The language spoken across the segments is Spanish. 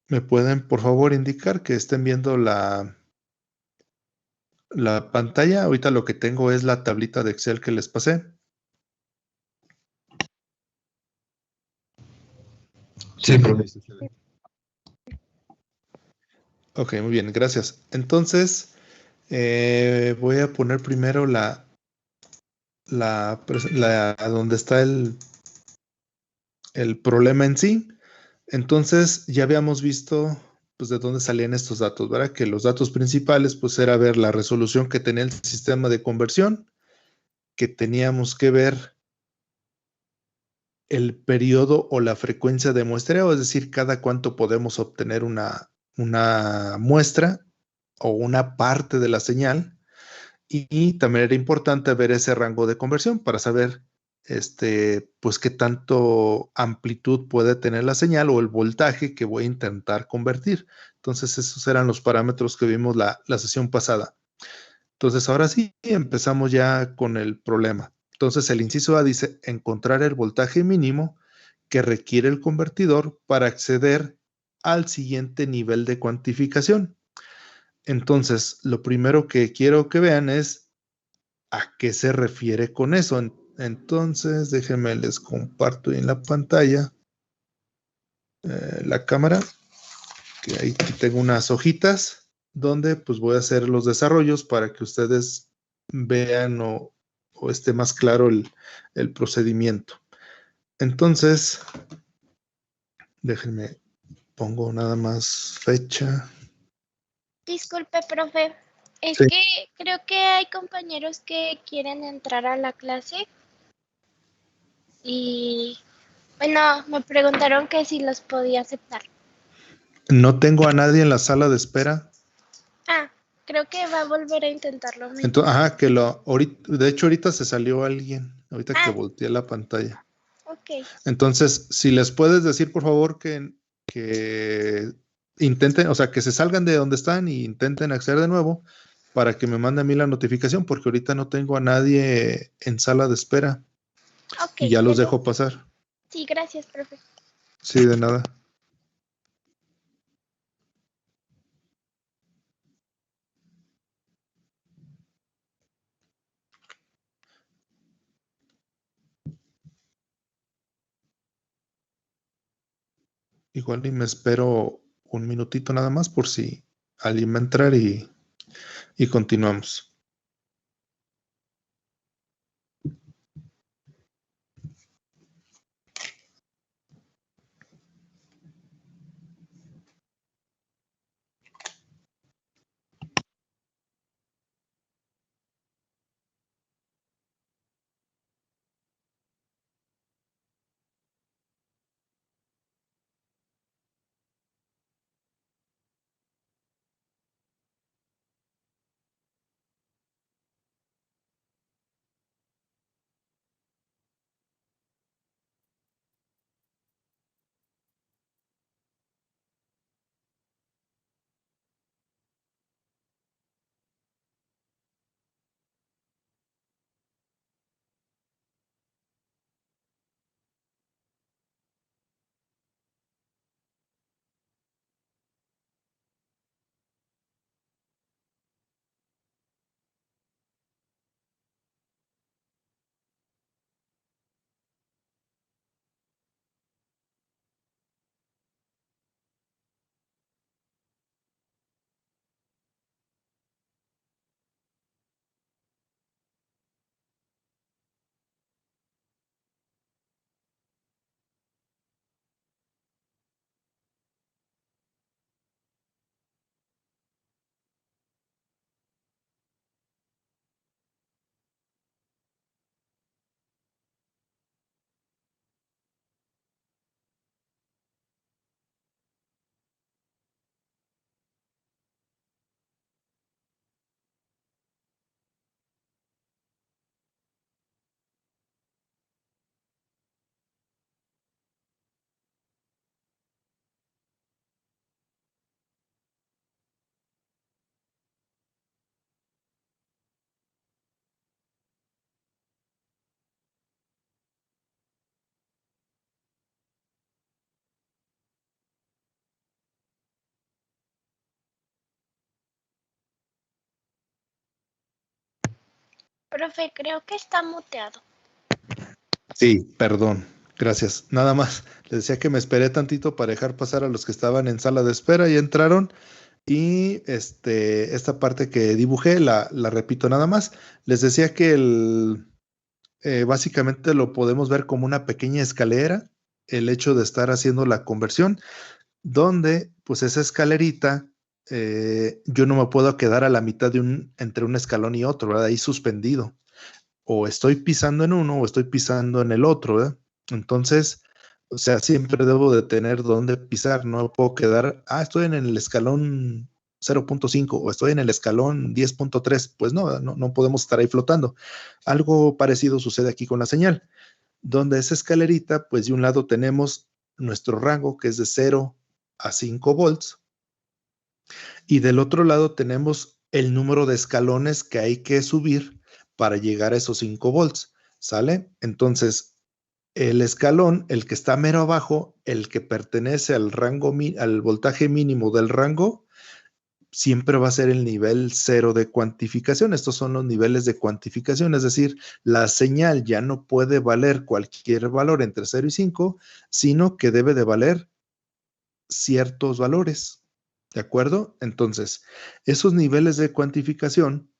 ¿Me pueden, por favor, indicar que estén viendo la pantalla? Ahorita lo que tengo es la tablita de Excel que les pasé. Sí, profe. Ok, muy bien, gracias. Entonces, voy a poner primero donde está el problema en sí. Entonces, ya habíamos visto pues de dónde salían estos datos, ¿verdad? Que los datos principales pues era ver la resolución que tenía el sistema de conversión, que teníamos que ver el periodo o la frecuencia de muestreo, es decir, cada cuánto podemos obtener una muestra o una parte de la señal. Y también era importante ver ese rango de conversión para saber pues qué tanto amplitud puede tener la señal o el voltaje que voy a intentar convertir. Entonces, esos eran los parámetros que vimos la sesión pasada. Entonces, ahora sí, empezamos ya con el problema. Entonces, el inciso A dice encontrar el voltaje mínimo que requiere el convertidor para acceder al siguiente nivel de cuantificación. Entonces, lo primero que quiero que vean es a qué se refiere con eso. Entonces, déjenme les comparto en la pantalla la cámara, que ahí tengo unas hojitas donde pues voy a hacer los desarrollos para que ustedes vean o esté más claro el procedimiento. Entonces, déjenme, pongo nada más fecha. Disculpe, profe. Es Sí. que creo que hay compañeros que quieren entrar a la clase y, bueno, me preguntaron que si los podía aceptar. No tengo a nadie en la sala de espera. Ah, creo que va a volver a intentarlo. Entonces, de hecho ahorita se salió alguien, ahorita que volteé la pantalla. Ok. Entonces, si les puedes decir, por favor, que intenten, o sea, que se salgan de donde están y intenten acceder de nuevo para que me mande a mí la notificación, porque ahorita no tengo a nadie en sala de espera Ok, y ya los dejo pasar. Sí, gracias, profe. Sí, de nada. Igual y me espero un minutito nada más por si alguien va a entrar y continuamos. Profe, creo que está muteado. Sí, perdón. Gracias. Nada más. Les decía que me esperé tantito para dejar pasar a los que estaban en sala de espera y entraron. Y esta parte que dibujé la repito nada más. Les decía que básicamente lo podemos ver como una pequeña escalera, el hecho de estar haciendo la conversión, donde pues esa escalerita, yo no me puedo quedar a la mitad entre un escalón y otro, ¿verdad? Ahí suspendido. O estoy pisando en uno o estoy pisando en el otro, ¿verdad? Entonces, o sea, siempre debo de tener dónde pisar, no puedo quedar, estoy en el escalón 0.5 o estoy en el escalón 10.3, pues no, no podemos estar ahí flotando. Algo parecido sucede aquí con la señal, donde esa escalerita, pues de un lado tenemos nuestro rango que es de 0 a 5 volts y del otro lado tenemos el número de escalones que hay que subir para llegar a esos 5 volts, ¿sale? Entonces, el escalón, el que está mero abajo, el que pertenece al rango, al voltaje mínimo del rango, siempre va a ser el nivel 0 de cuantificación. Estos son los niveles de cuantificación, es decir, la señal ya no puede valer cualquier valor entre 0 y 5, sino que debe de valer ciertos valores. ¿De acuerdo? Entonces, esos niveles de cuantificación,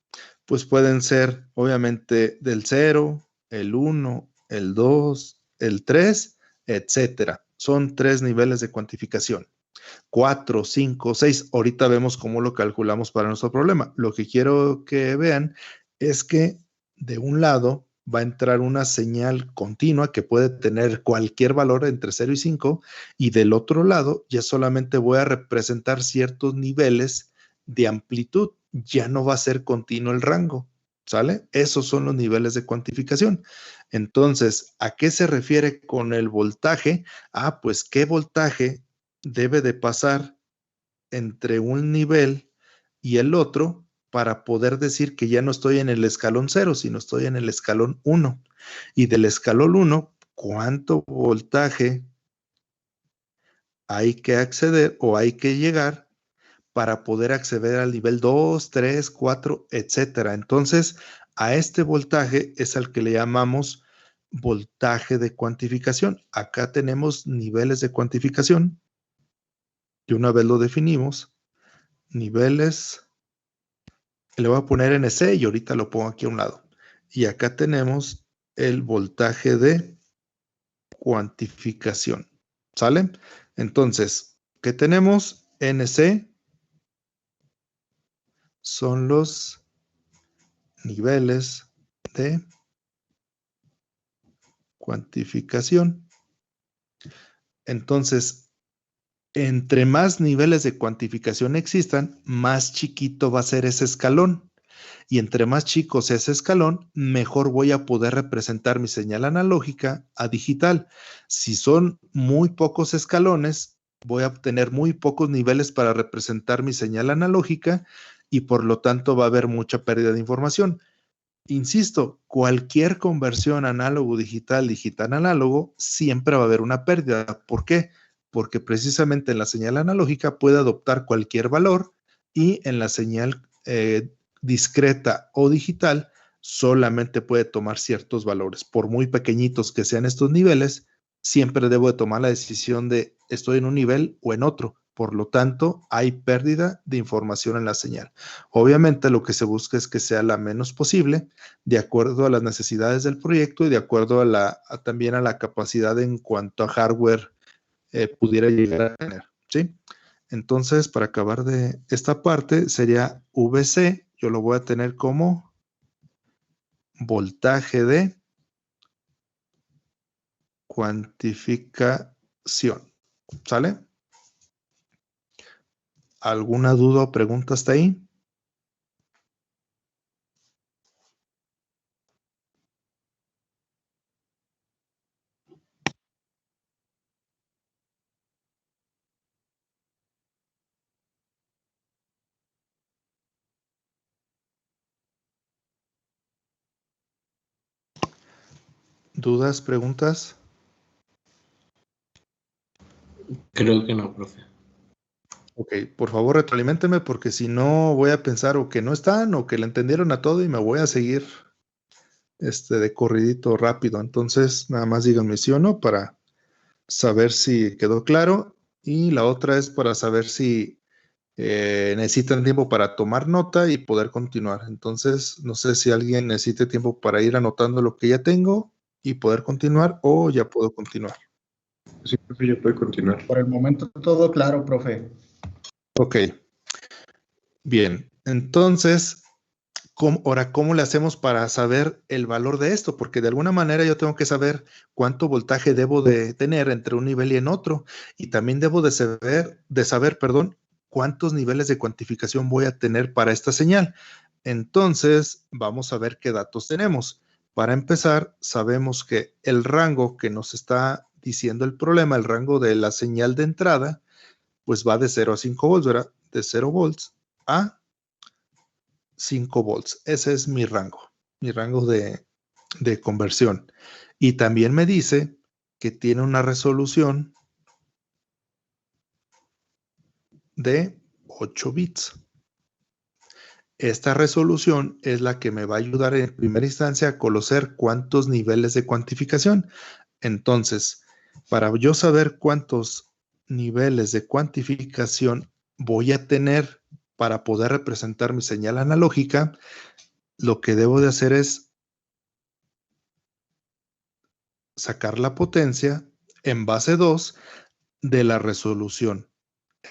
pues pueden ser obviamente del 0, el 1, el 2, el 3, etcétera. Son 3 niveles de cuantificación. 4, 5, 6. Ahorita vemos cómo lo calculamos para nuestro problema. Lo que quiero que vean es que de un lado va a entrar una señal continua que puede tener cualquier valor entre 0 y 5 y del otro lado ya solamente voy a representar ciertos niveles de amplitud. Ya no va a ser continuo el rango, ¿sale? Esos son los niveles de cuantificación. Entonces, ¿a qué se refiere con el voltaje? Pues qué voltaje debe de pasar entre un nivel y el otro para poder decir que ya no estoy en el escalón 0, sino estoy en el escalón 1. Y del escalón 1, ¿cuánto voltaje hay que acceder o hay que llegar para poder acceder al nivel 2, 3, 4, etcétera? Entonces, a este voltaje es al que le llamamos voltaje de cuantificación. Acá tenemos niveles de cuantificación. Y una vez lo definimos, niveles, le voy a poner NC y ahorita lo pongo aquí a un lado. Y acá tenemos el voltaje de cuantificación. ¿Sale? Entonces, ¿qué tenemos? NC son los niveles de cuantificación. Entonces, entre más niveles de cuantificación existan, más chiquito va a ser ese escalón. Y entre más chico sea ese escalón, mejor voy a poder representar mi señal analógica a digital. Si son muy pocos escalones, voy a obtener muy pocos niveles para representar mi señal analógica y por lo tanto va a haber mucha pérdida de información. Insisto, cualquier conversión análogo-digital, digital-análogo, siempre va a haber una pérdida. ¿Por qué? Porque precisamente en la señal analógica puede adoptar cualquier valor y en la señal discreta o digital solamente puede tomar ciertos valores. Por muy pequeñitos que sean estos niveles, siempre debo de tomar la decisión de estoy en un nivel o en otro. Por lo tanto, hay pérdida de información en la señal. Obviamente lo que se busca es que sea la menos posible, de acuerdo a las necesidades del proyecto y de acuerdo también a la capacidad en cuanto a hardware pudiera llegar a tener, ¿sí? Entonces, para acabar de esta parte, sería VC, yo lo voy a tener como voltaje de cuantificación, ¿sale? ¿Alguna duda o pregunta hasta ahí? ¿Dudas, preguntas? Creo que no, profe. Ok, por favor retroaliméntenme porque si no voy a pensar o que no están o que le entendieron a todo y me voy a seguir de corridito rápido. Entonces, nada más díganme sí o no para saber si quedó claro. Y la otra es para saber si necesitan tiempo para tomar nota y poder continuar. Entonces, no sé si alguien necesite tiempo para ir anotando lo que ya tengo y poder continuar o ya puedo continuar. Sí, profe, ya puede continuar. Por el momento todo claro, profe. Ok. Bien. Entonces, ahora, ¿cómo le hacemos para saber el valor de esto? Porque de alguna manera yo tengo que saber cuánto voltaje debo de tener entre un nivel y en otro. Y también debo de saber, cuántos niveles de cuantificación voy a tener para esta señal. Entonces, vamos a ver qué datos tenemos. Para empezar, sabemos que el rango que nos está diciendo el problema, el rango de la señal de entrada, pues va de 0 a 5 volts, ¿verdad? De 0 volts a 5 volts. Ese es mi rango de conversión. Y también me dice que tiene una resolución de 8 bits. Esta resolución es la que me va a ayudar en primera instancia a conocer cuántos niveles de cuantificación. Entonces, para yo saber cuántos niveles de cuantificación voy a tener para poder representar mi señal analógica, lo que debo de hacer es sacar la potencia en base 2 de la resolución.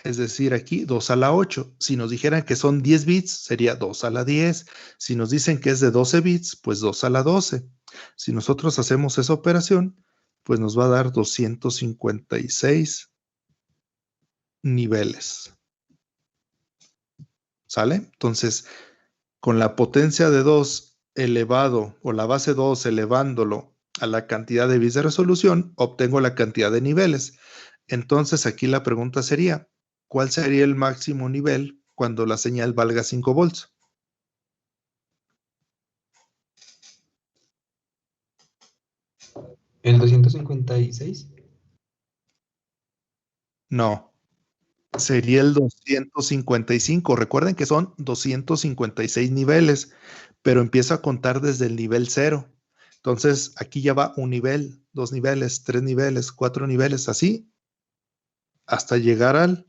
Es decir, aquí 2 a la 8. Si nos dijeran que son 10 bits, sería 2 a la 10. Si nos dicen que es de 12 bits, pues 2 a la 12. Si nosotros hacemos esa operación, pues nos va a dar 256 niveles. ¿Sale? Entonces, con la potencia de 2 elevado, o la base 2 elevándolo a la cantidad de bits de resolución, obtengo la cantidad de niveles. Entonces, aquí la pregunta sería, ¿cuál sería el máximo nivel cuando la señal valga 5 volts? ¿El 256? No, sería el 255. Recuerden que son 256 niveles, pero empiezo a contar desde el nivel 0. Entonces, aquí ya va un nivel, 2 niveles, 3 niveles, 4 niveles, así, hasta llegar al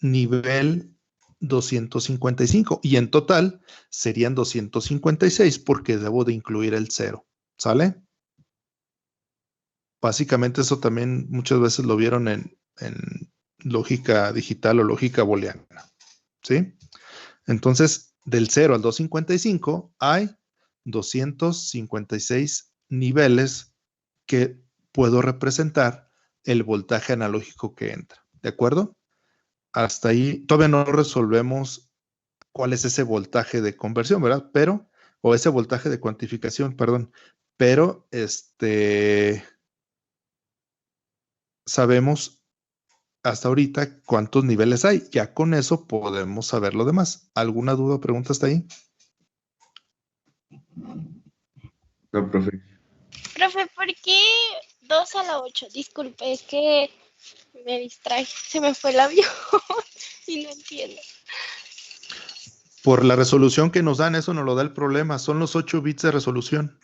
nivel 255. Y en total serían 256 porque debo de incluir el 0. ¿Sale? Básicamente eso también muchas veces lo vieron en lógica digital o lógica booleana. ¿Sí? Entonces, del 0 al 255 hay 256 niveles que puedo representar el voltaje analógico que entra. ¿De acuerdo? Hasta ahí todavía no resolvemos cuál es ese voltaje de conversión, ¿verdad? O ese voltaje de cuantificación, perdón. Pero sabemos hasta ahorita cuántos niveles hay. Ya con eso podemos saber lo demás. ¿Alguna duda o pregunta hasta ahí? No, profe. Profe, ¿por qué 2 a la 8? Disculpe, es que me distrae. Se me fue el avión y no entiendo. Por la resolución que nos dan, eso nos lo da el problema. Son los 8 bits de resolución.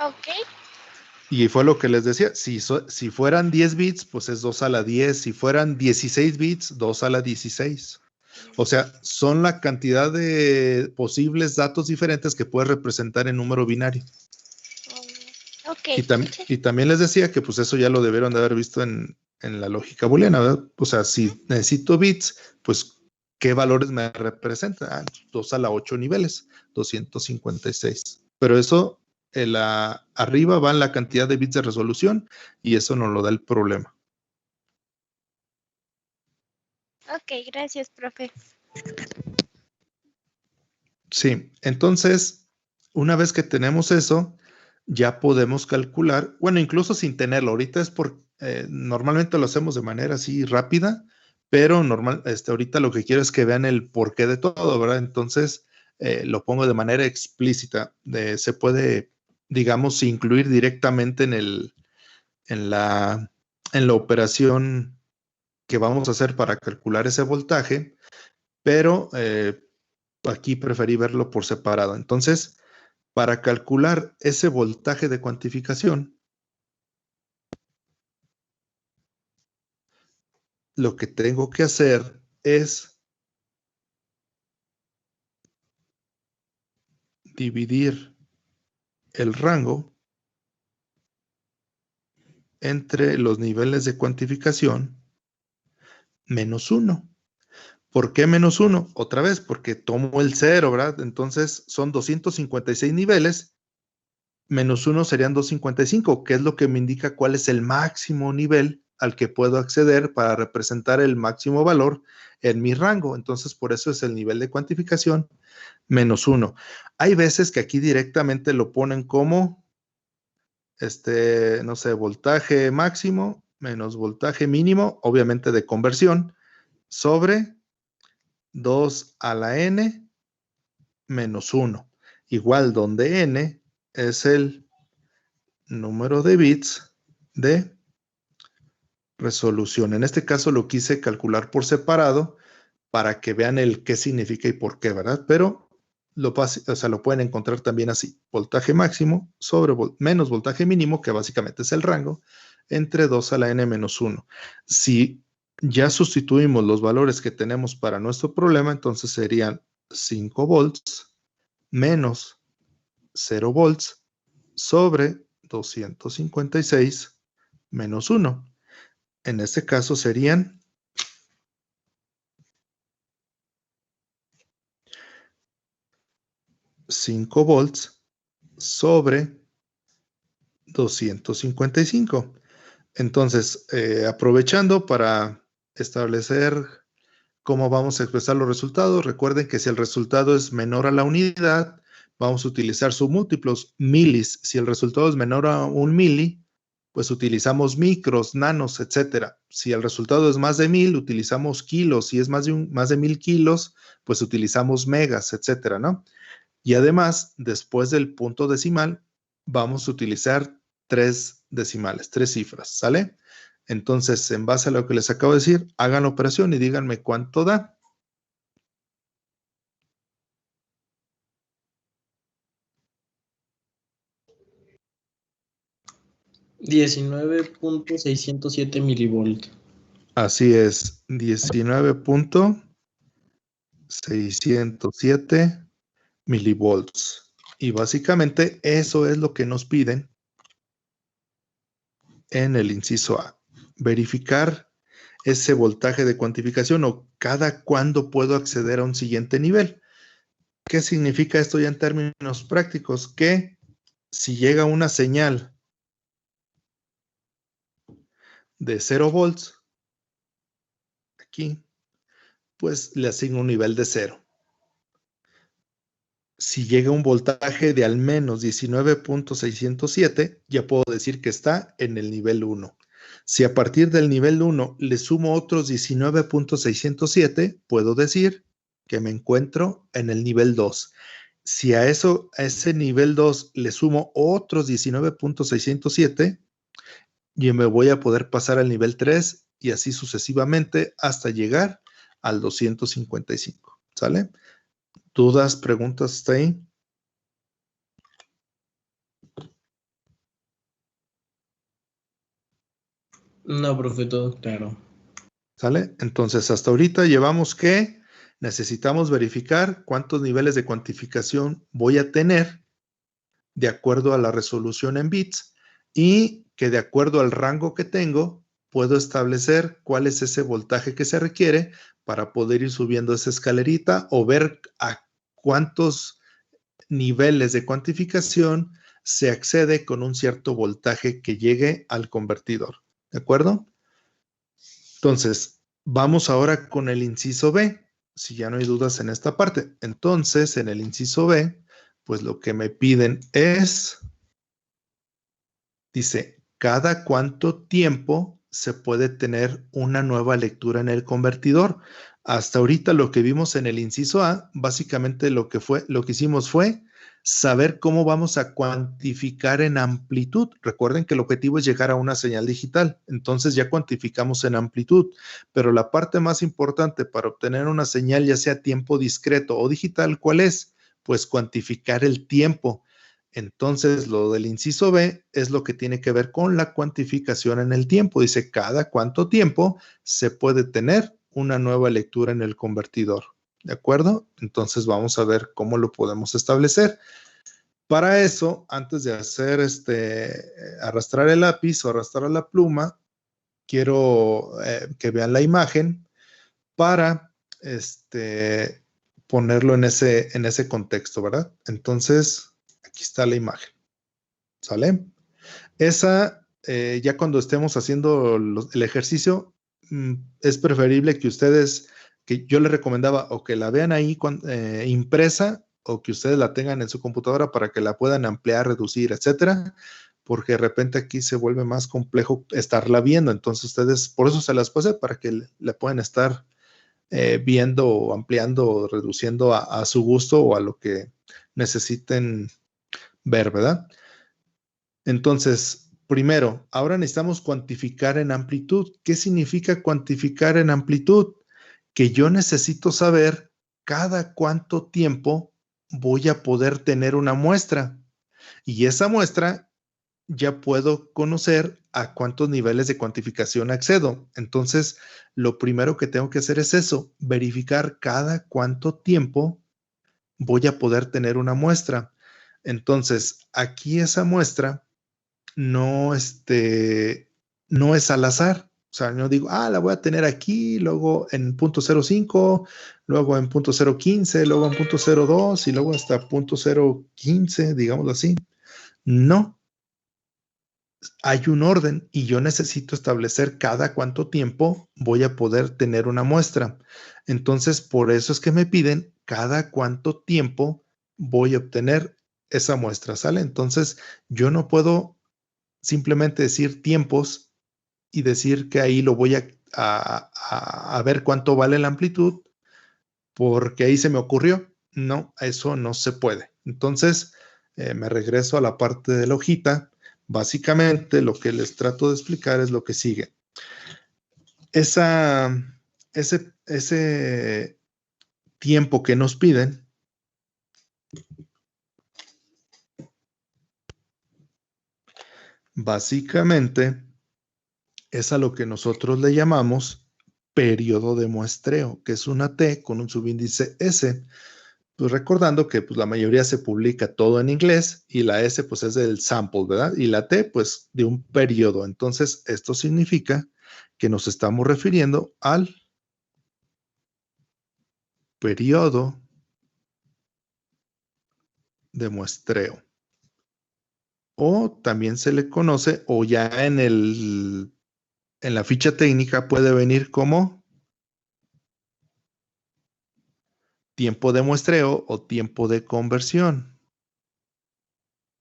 Ok. Y fue lo que les decía. Si fueran 10 bits, pues es 2 a la 10. Si fueran 16 bits, 2 a la 16. O sea, son la cantidad de posibles datos diferentes que puedes representar en número binario. Ok. Y también les decía que pues eso ya lo debieron de haber visto en la lógica booleana, ¿verdad? O sea, si necesito bits, pues ¿qué valores me representan? 2 a la 8 niveles, 256. Pero eso, arriba van la cantidad de bits de resolución y eso nos lo da el problema. Ok, gracias, profe. Sí, entonces, una vez que tenemos eso, ya podemos calcular, bueno, incluso sin tenerlo, ahorita normalmente lo hacemos de manera así rápida, pero ahorita lo que quiero es que vean el porqué de todo, ¿verdad? Entonces, lo pongo de manera explícita. Se puede, digamos, incluir directamente en la operación que vamos a hacer para calcular ese voltaje, pero aquí preferí verlo por separado. Entonces, Para calcular ese voltaje de cuantificación, lo que tengo que hacer es dividir el rango entre los niveles de cuantificación menos 1. ¿Por qué menos 1? Otra vez, porque tomo el 0, ¿verdad? Entonces son 256 niveles, menos 1 serían 255, que es lo que me indica cuál es el máximo nivel al que puedo acceder para representar el máximo valor en mi rango. Entonces, por eso es el nivel de cuantificación menos 1. Hay veces que aquí directamente lo ponen como, no sé, voltaje máximo menos voltaje mínimo, obviamente de conversión, sobre 2 a la n menos 1, igual donde n es el número de bits de resolución. En este caso lo quise calcular por separado para que vean el qué significa y por qué, ¿verdad? Pero lo pueden encontrar también así: voltaje máximo sobre menos voltaje mínimo, que básicamente es el rango, entre 2 a la n menos 1. Si ya sustituimos los valores que tenemos para nuestro problema, entonces serían 5 volts menos 0 volts sobre 256 menos 1. En este caso serían 5 volts sobre 255. Entonces, aprovechando para establecer cómo vamos a expresar los resultados, recuerden que si el resultado es menor a la unidad, vamos a utilizar submúltiplos, milis. Si el resultado es menor a 1 mili, pues utilizamos micros, nanos, etcétera. Si el resultado es más de 1000, utilizamos kilos. Si es más de 1000 kilos, pues utilizamos megas, etcétera, ¿no? Y además, después del punto decimal, vamos a utilizar 3 decimales, 3 cifras, ¿sale? Entonces, en base a lo que les acabo de decir, hagan la operación y díganme cuánto da. $19.607 milivolts. Así es, 19.607 milivolts. Y básicamente eso es lo que nos piden en el inciso A. Verificar ese voltaje de cuantificación o cada cuándo puedo acceder a un siguiente nivel. ¿Qué significa esto ya en términos prácticos? Que si llega una señal de 0 volts, aquí, pues le asigno un nivel de 0. Si llega un voltaje de al menos 19.607, ya puedo decir que está en el nivel 1. Si a partir del nivel 1 le sumo otros 19.607, puedo decir que me encuentro en el nivel 2. Si a ese nivel 2 le sumo otros 19.607, yo me voy a poder pasar al nivel 3 y así sucesivamente hasta llegar al 255. ¿Sale? ¿Dudas, preguntas hasta ahí? No, profe, todo claro. ¿Sale? Entonces, hasta ahorita llevamos que necesitamos verificar cuántos niveles de cuantificación voy a tener de acuerdo a la resolución en bits y que de acuerdo al rango que tengo, puedo establecer cuál es ese voltaje que se requiere para poder ir subiendo esa escalerita o ver a cuántos niveles de cuantificación se accede con un cierto voltaje que llegue al convertidor. ¿De acuerdo? Entonces, vamos ahora con el inciso B, si ya no hay dudas en esta parte. Entonces, en el inciso B, pues lo que me piden es, dice, ¿cada cuánto tiempo se puede tener una nueva lectura en el convertidor? Hasta ahorita lo que vimos en el inciso A, básicamente lo que hicimos fue saber cómo vamos a cuantificar en amplitud. Recuerden que el objetivo es llegar a una señal digital, entonces ya cuantificamos en amplitud, pero la parte más importante para obtener una señal, ya sea tiempo discreto o digital, ¿cuál es? Pues cuantificar el tiempo. Entonces, lo del inciso B es lo que tiene que ver con la cuantificación en el tiempo. Dice, cada cuánto tiempo se puede tener una nueva lectura en el convertidor. ¿De acuerdo? Entonces, vamos a ver cómo lo podemos establecer. Para eso, antes de hacer arrastrar el lápiz o arrastrar la pluma, quiero que vean la imagen para ponerlo en ese contexto, ¿verdad? Entonces, aquí está la imagen. ¿Sale? Esa, ya cuando estemos haciendo el ejercicio, es preferible que ustedes, que yo les recomendaba o que la vean ahí impresa o que ustedes la tengan en su computadora para que la puedan ampliar, reducir, etcétera, porque de repente aquí se vuelve más complejo estarla viendo. Entonces ustedes, por eso se las puse para que la puedan estar viendo, ampliando, reduciendo a su gusto o a lo que necesiten ver, ¿verdad? Entonces, primero, ahora necesitamos cuantificar en amplitud. ¿Qué significa cuantificar en amplitud? Que yo necesito saber cada cuánto tiempo voy a poder tener una muestra. Y esa muestra ya puedo conocer a cuántos niveles de cuantificación accedo. Entonces, lo primero que tengo que hacer es eso, verificar cada cuánto tiempo voy a poder tener una muestra. Entonces, aquí esa muestra no, no es al azar. O sea, no digo, la voy a tener aquí, luego en punto 0.5, luego en punto 0.15, luego en punto 0.2 y luego hasta punto 0.15, digámoslo así. No. Hay un orden y yo necesito establecer cada cuánto tiempo voy a poder tener una muestra. Entonces, por eso es que me piden cada cuánto tiempo voy a obtener esa muestra, ¿sale? Entonces, yo no puedo simplemente decir tiempos y decir que ahí lo voy a ver cuánto vale la amplitud, porque ahí se me ocurrió. No, eso no se puede. Entonces, me regreso a la parte de la hojita. Básicamente, lo que les trato de explicar es lo que sigue. Ese tiempo que nos piden, básicamente, es a lo que nosotros le llamamos periodo de muestreo, que es una T con un subíndice S. Pues recordando que pues, la mayoría se publica todo en inglés y la S pues es del sample, ¿verdad? Y la T pues de un periodo. Entonces, esto significa que nos estamos refiriendo al periodo de muestreo. O también se le conoce, o ya en la ficha técnica puede venir como tiempo de muestreo o tiempo de conversión.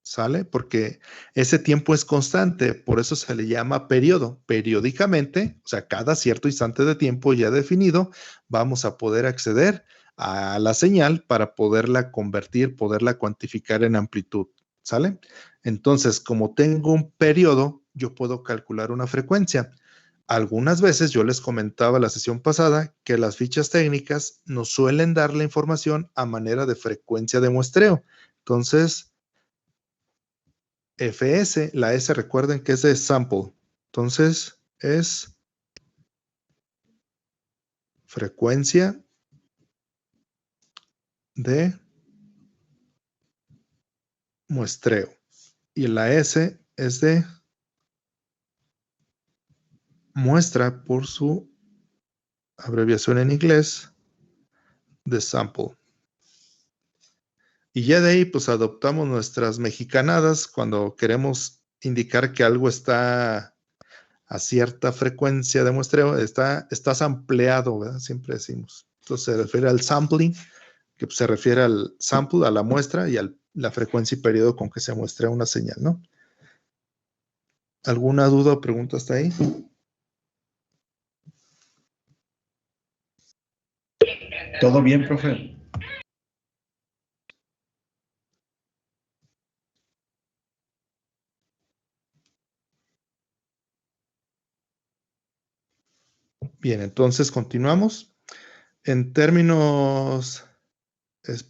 ¿Sale? Porque ese tiempo es constante, por eso se le llama periodo. Periódicamente, o sea, cada cierto instante de tiempo ya definido, vamos a poder acceder a la señal para poderla convertir, poderla cuantificar en amplitud. ¿Sale? Entonces, como tengo un periodo, yo puedo calcular una frecuencia. Algunas veces yo les comentaba la sesión pasada que las fichas técnicas nos suelen dar la información a manera de frecuencia de muestreo. Entonces, FS, la S recuerden que es de sample. Entonces es frecuencia de muestreo. Y la S es de muestra por su abreviación en inglés de sample. Y ya de ahí pues adoptamos nuestras mexicanadas cuando queremos indicar que algo está a cierta frecuencia de muestreo, está sampleado, ¿verdad? Siempre decimos. Entonces se refiere al sampling, que se refiere al sample, a la muestra y a la frecuencia y periodo con que se muestra una señal, ¿no? ¿Alguna duda o pregunta hasta ahí? ¿Todo bien, profe? Bien, entonces continuamos. En términos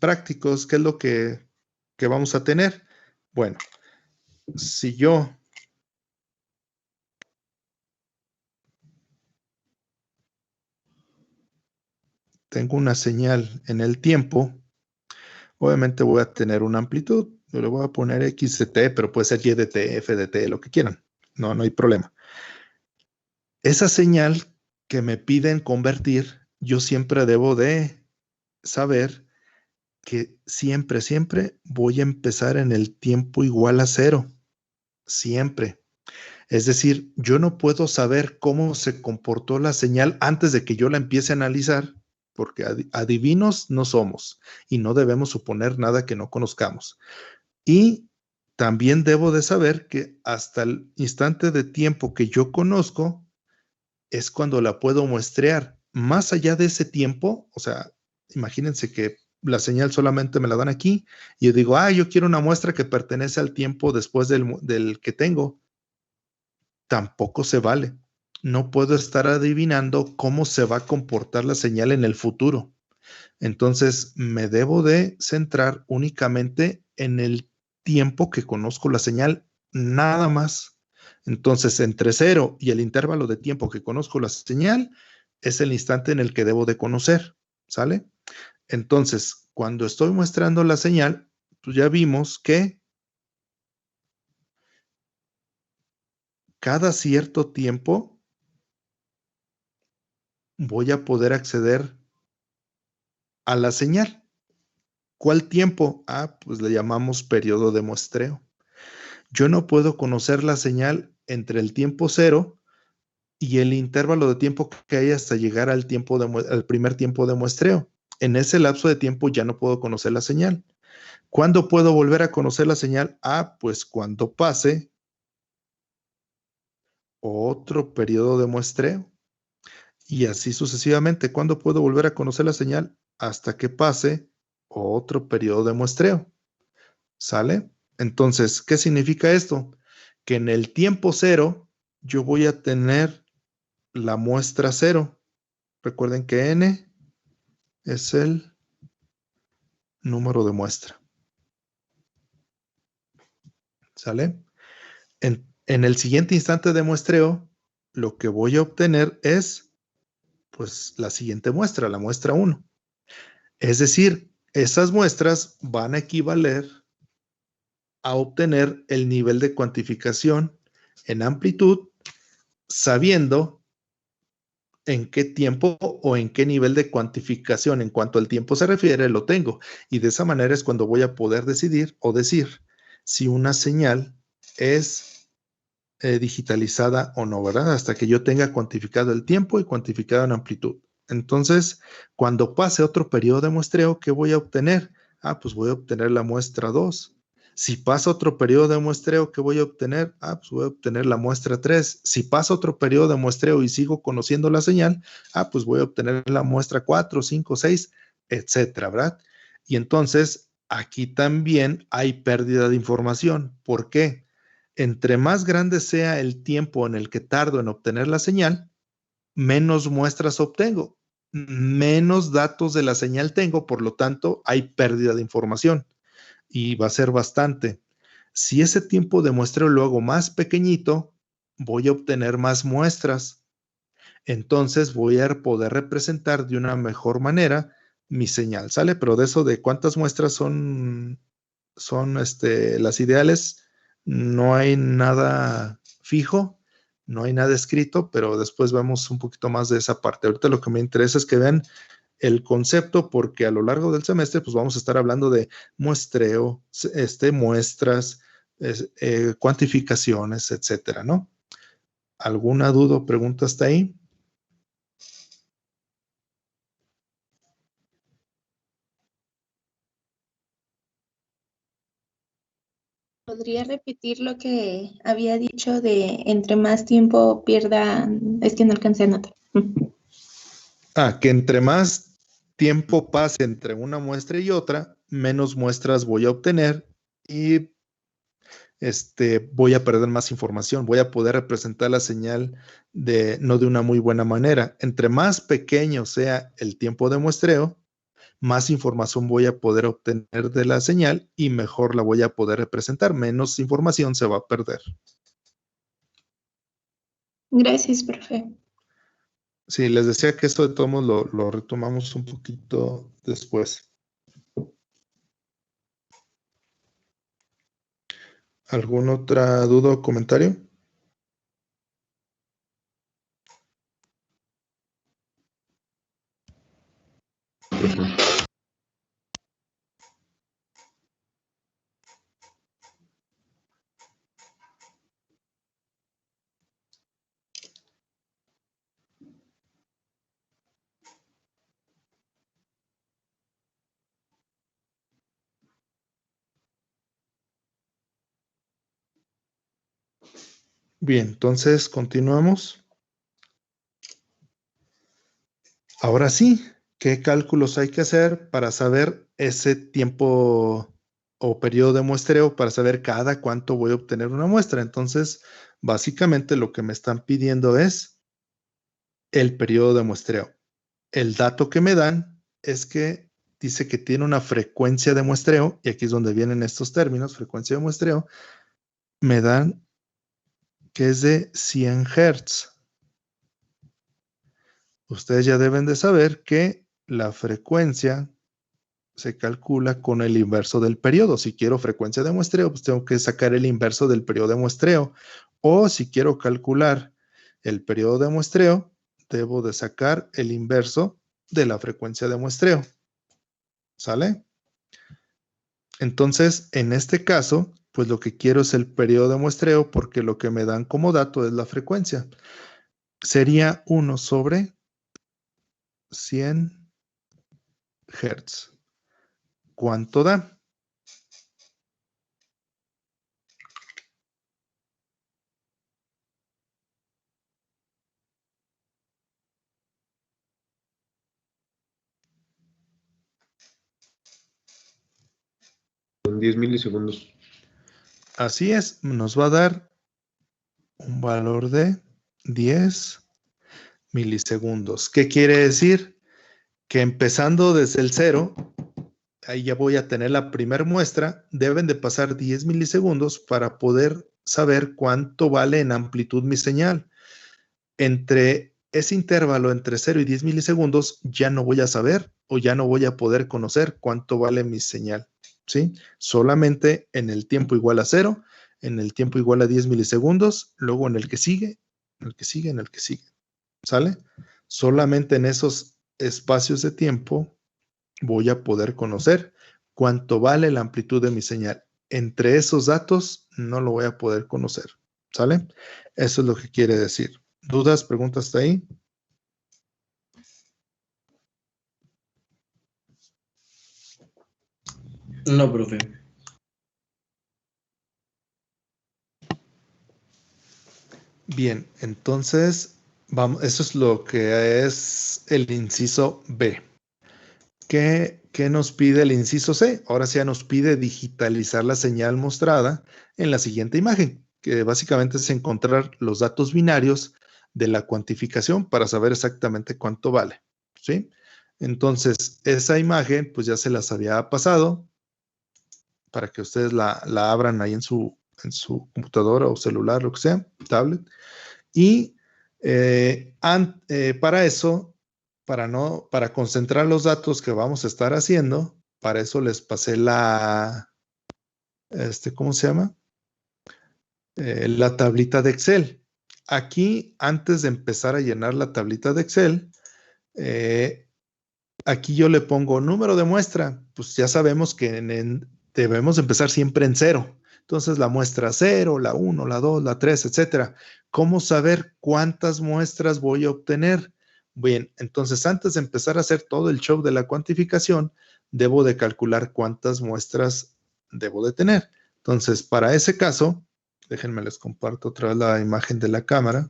prácticos, ¿qué es lo que vamos a tener? Bueno, si yo tengo una señal en el tiempo, obviamente voy a tener una amplitud. Yo le voy a poner X de t, pero puede ser Y de t, F de t, lo que quieran. No hay problema. Esa señal que me piden convertir, yo siempre debo de saber que siempre voy a empezar en el tiempo igual a 0. Siempre. Es decir, yo no puedo saber cómo se comportó la señal antes de que yo la empiece a analizar, porque adivinos no somos y no debemos suponer nada que no conozcamos. Y también debo de saber que hasta el instante de tiempo que yo conozco es cuando la puedo muestrear. Más allá de ese tiempo, o sea, imagínense que la señal solamente me la dan aquí y yo digo, yo quiero una muestra que pertenece al tiempo después del que tengo. Tampoco se vale. No puedo estar adivinando cómo se va a comportar la señal en el futuro. Entonces, me debo de centrar únicamente en el tiempo que conozco la señal, nada más. Entonces, entre 0 y el intervalo de tiempo que conozco la señal, es el instante en el que debo de conocer, ¿sale? Entonces, cuando estoy muestrando la señal, pues ya vimos que cada cierto tiempo voy a poder acceder a la señal. ¿Cuál tiempo? Pues le llamamos periodo de muestreo. Yo no puedo conocer la señal entre el tiempo 0 y el intervalo de tiempo que hay hasta llegar al primer tiempo de muestreo. En ese lapso de tiempo ya no puedo conocer la señal. ¿Cuándo puedo volver a conocer la señal? Pues cuando pase otro periodo de muestreo. Y así sucesivamente. ¿Cuándo puedo volver a conocer la señal? Hasta que pase otro periodo de muestreo. ¿Sale? Entonces, ¿qué significa esto? Que en el tiempo 0 yo voy a tener la muestra 0. Recuerden que n es el número de muestra. ¿Sale? En el siguiente instante de muestreo, lo que voy a obtener es pues la siguiente muestra, la muestra 1. Es decir, esas muestras van a equivaler a obtener el nivel de cuantificación en amplitud, sabiendo en qué tiempo o en qué nivel de cuantificación en cuanto al tiempo se refiere lo tengo. Y de esa manera es cuando voy a poder decidir o decir si una señal es digitalizada o no, ¿verdad? Hasta que yo tenga cuantificado el tiempo y cuantificado en amplitud. Entonces, cuando pase otro periodo de muestreo, ¿qué voy a obtener? Pues voy a obtener la muestra 2. Si pasa otro periodo de muestreo, ¿qué voy a obtener? Pues voy a obtener la muestra 3. Si pasa otro periodo de muestreo y sigo conociendo la señal, pues voy a obtener la muestra 4, 5, 6, etcétera, ¿verdad? Y entonces, aquí también hay pérdida de información. ¿Por qué? Entre más grande sea el tiempo en el que tardo en obtener la señal, menos muestras obtengo, menos datos de la señal tengo, por lo tanto, hay pérdida de información y va a ser bastante. Si ese tiempo de muestreo lo hago más pequeñito, voy a obtener más muestras. Entonces voy a poder representar de una mejor manera mi señal, ¿sale? Pero de eso de cuántas muestras son las ideales, no hay nada fijo, no hay nada escrito, pero después vemos un poquito más de esa parte. Ahorita lo que me interesa es que vean el concepto, porque a lo largo del semestre pues vamos a estar hablando de muestreo, muestras, cuantificaciones, etcétera, ¿no? ¿Alguna duda o pregunta hasta ahí? ¿Podría repetir lo que había dicho de entre más tiempo pierda? Es que no alcancé a notar. Que entre más tiempo pase entre una muestra y otra, menos muestras voy a obtener y voy a perder más información, voy a poder representar la señal no de una muy buena manera. Entre más pequeño sea el tiempo de muestreo, más información voy a poder obtener de la señal y mejor la voy a poder representar. Menos información se va a perder. Gracias, profe. Sí, les decía que esto de todos modos lo retomamos un poquito después. ¿Alguna otra duda o comentario? Bien, entonces continuamos. Ahora sí, ¿qué cálculos hay que hacer para saber ese tiempo o periodo de muestreo, para saber cada cuánto voy a obtener una muestra? Entonces, básicamente lo que me están pidiendo es el periodo de muestreo. El dato que me dan es que dice que tiene una frecuencia de muestreo, y aquí es donde vienen estos términos, frecuencia de muestreo, me dan que es de 100 Hz. Ustedes ya deben de saber que la frecuencia se calcula con el inverso del periodo. Si quiero frecuencia de muestreo, pues tengo que sacar el inverso del periodo de muestreo. O si quiero calcular el periodo de muestreo, debo de sacar el inverso de la frecuencia de muestreo. ¿Sale? Entonces, en este caso, pues lo que quiero es el periodo de muestreo porque lo que me dan como dato es la frecuencia. Sería 1 sobre 100 Hz. ¿Cuánto da? Son 10 milisegundos. Así es, nos va a dar un valor de 10 milisegundos. ¿Qué quiere decir? Que empezando desde el 0, ahí ya voy a tener la primera muestra, deben de pasar 10 milisegundos para poder saber cuánto vale en amplitud mi señal. Entre ese intervalo entre 0 y 10 milisegundos ya no voy a saber o ya no voy a poder conocer cuánto vale mi señal, ¿sí? Solamente en el tiempo igual a 0, en el tiempo igual a 10 milisegundos, luego en el que sigue, en el que sigue, en el que sigue, ¿sale? Solamente en esos espacios de tiempo voy a poder conocer cuánto vale la amplitud de mi señal. Entre esos datos no lo voy a poder conocer, ¿sale? Eso es lo que quiere decir. ¿Dudas, preguntas hasta ahí? No, profe. Bien, entonces, vamos, eso es lo que es el inciso B. ¿Qué nos pide el inciso C? Ahora sí ya nos pide digitalizar la señal mostrada en la siguiente imagen, que básicamente es encontrar los datos binarios de la cuantificación para saber exactamente cuánto vale, ¿sí? Entonces, esa imagen, pues ya se las había pasado para que ustedes la abran ahí en su computadora o celular, lo que sea, tablet. Y para eso, para concentrar los datos que vamos a estar haciendo, para eso les pasé ¿cómo se llama? La tablita de Excel. Aquí, antes de empezar a llenar la tablita de Excel, aquí yo le pongo número de muestra. Pues ya sabemos que debemos empezar siempre en 0. Entonces la muestra 0, la 1, la 2, la 3, etcétera. ¿Cómo saber cuántas muestras voy a obtener? Bien, entonces antes de empezar a hacer todo el show de la cuantificación, debo de calcular cuántas muestras debo de tener. Entonces, para ese caso, déjenme les comparto otra vez la imagen de la cámara.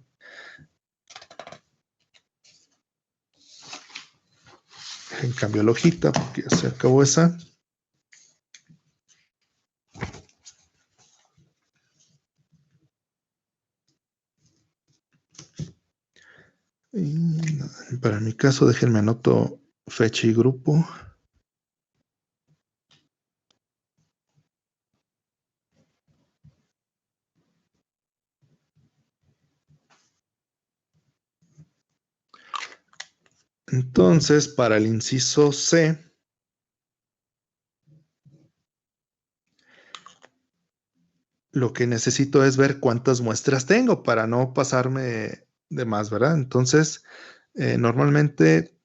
En cambio la hojita porque ya se acabó esa. Y para mi caso, déjenme anoto fecha y grupo. Entonces, para el inciso C, lo que necesito es ver cuántas muestras tengo para no pasarme de más, ¿verdad? Entonces, normalmente,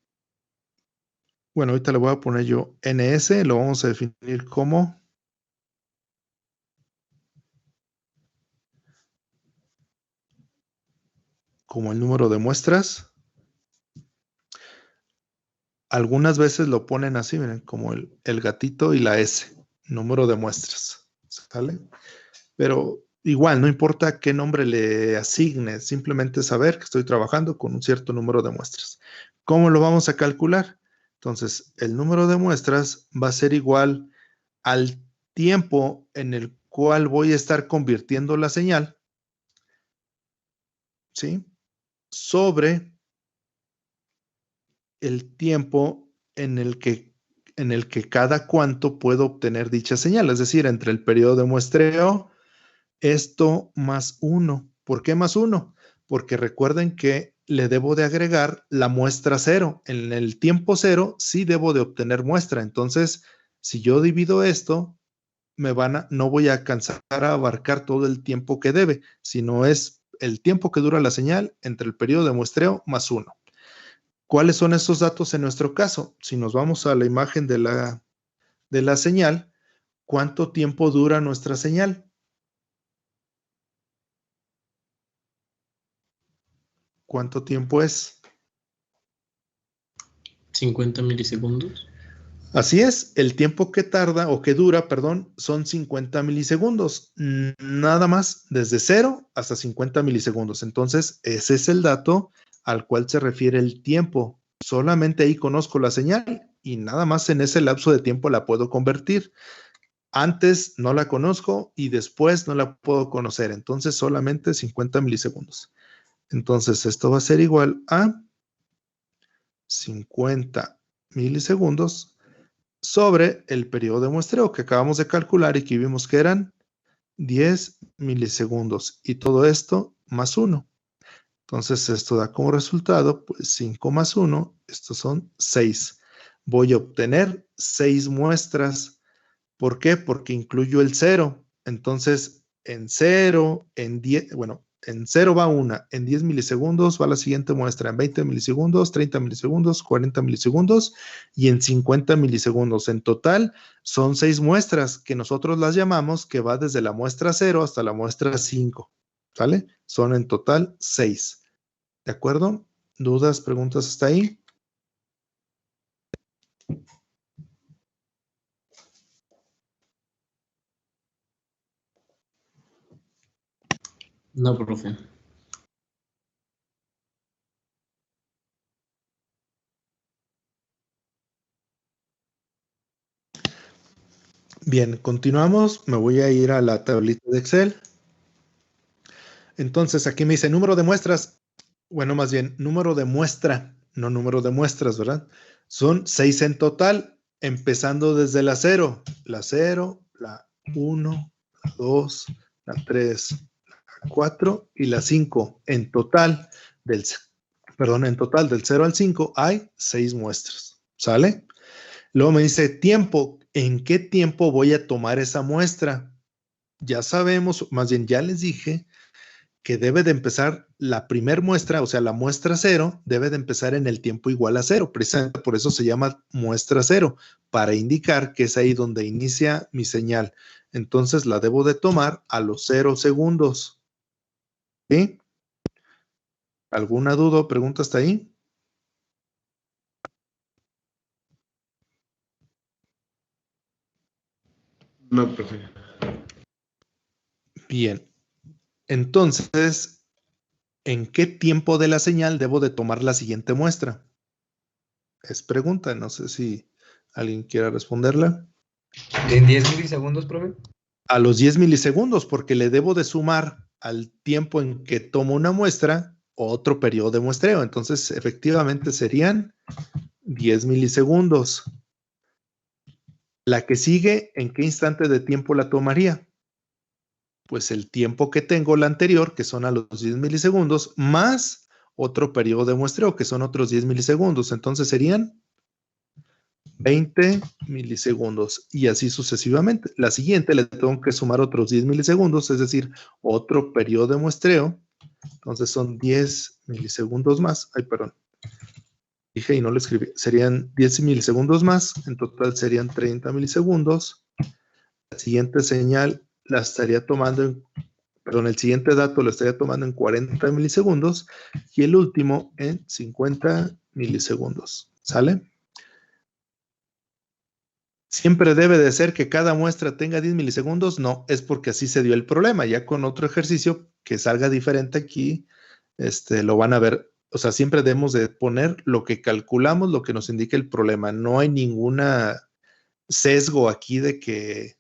bueno, ahorita le voy a poner yo NS, lo vamos a definir como el número de muestras. Algunas veces lo ponen así, miren, como el gatito y la S, número de muestras, ¿sale? Pero igual, no importa qué nombre le asigne, simplemente saber que estoy trabajando con un cierto número de muestras. ¿Cómo lo vamos a calcular? Entonces, el número de muestras va a ser igual al tiempo en el cual voy a estar convirtiendo la señal, ¿sí? Sobre el tiempo en el que cada cuánto puedo obtener dicha señal, es decir, entre el periodo de muestreo, esto más 1. ¿Por qué más 1? Porque recuerden que le debo de agregar la muestra 0. En el tiempo 0 sí debo de obtener muestra. Entonces, si yo divido esto, no voy a alcanzar a abarcar todo el tiempo que debe, sino es el tiempo que dura la señal entre el periodo de muestreo más 1. ¿Cuáles son esos datos en nuestro caso? Si nos vamos a la imagen de la señal, ¿cuánto tiempo dura nuestra señal? ¿Cuánto tiempo es? 50 milisegundos. Así es, el tiempo que tarda o que dura, perdón, son 50 milisegundos. Nada más, desde 0 hasta 50 milisegundos. Entonces, ese es el dato al cual se refiere el tiempo. Solamente ahí conozco la señal y nada más en ese lapso de tiempo la puedo convertir. Antes no la conozco y después no la puedo conocer. Entonces, solamente 50 milisegundos. Entonces, esto va a ser igual a 50 milisegundos sobre el periodo de muestreo que acabamos de calcular y que vimos que eran 10 milisegundos. Y todo esto más 1. Entonces, esto da como resultado, pues 5 más 1, estos son 6. Voy a obtener 6 muestras. ¿Por qué? Porque incluyo el 0. Entonces, en 0, en 10, bueno, en 0 va una, en 10 milisegundos va la siguiente muestra, en 20 milisegundos, 30 milisegundos, 40 milisegundos y en 50 milisegundos. En total, son 6 muestras que nosotros las llamamos que va desde la muestra 0 hasta la muestra 5. ¿Sale? Son en total 6. ¿De acuerdo? ¿Dudas, preguntas hasta ahí? No, profe. Bien, continuamos. Me voy a ir a la tablita de Excel. Entonces, aquí me dice número de muestras. Bueno, más bien, número de muestra, no número de muestras, ¿verdad? Son 6 en total, empezando desde la 0. La 0, la 1, la 2, la 3, la 4 y la 5. En total, del 0 al 5 hay 6 muestras. ¿Sale? Luego me dice tiempo. ¿En qué tiempo voy a tomar esa muestra? Ya sabemos, más bien ya les dije que debe de empezar la primer muestra, o sea, la muestra 0, debe de empezar en el tiempo igual a 0. Precisamente por eso se llama muestra 0, para indicar que es ahí donde inicia mi señal. Entonces la debo de tomar a los 0 segundos. ¿Sí? ¿Alguna duda o pregunta hasta ahí? No, profe. Bien. Entonces, ¿en qué tiempo de la señal debo de tomar la siguiente muestra? Es pregunta, no sé si alguien quiera responderla. ¿En 10 milisegundos, profe? A los 10 milisegundos, porque le debo de sumar al tiempo en que tomo una muestra otro periodo de muestreo. Entonces, efectivamente serían 10 milisegundos. La que sigue, ¿en qué instante de tiempo la tomaría? Pues el tiempo que tengo la anterior, que son a los 10 milisegundos, más otro periodo de muestreo, que son otros 10 milisegundos. Entonces serían 20 milisegundos y así sucesivamente. La siguiente le tengo que sumar otros 10 milisegundos, es decir, otro periodo de muestreo. Entonces son 10 milisegundos más. Ay, perdón. Dije y no lo escribí. Serían 10 milisegundos más. En total serían 30 milisegundos. La siguiente señal la estaría tomando el siguiente dato lo estaría tomando en 40 milisegundos y el último en 50 milisegundos. ¿Sale? ¿Siempre debe de ser que cada muestra tenga 10 milisegundos? No, es porque así se dio el problema. Ya con otro ejercicio que salga diferente aquí, lo van a ver. O sea, siempre debemos de poner lo que calculamos, lo que nos indica el problema. No hay ninguna sesgo aquí de que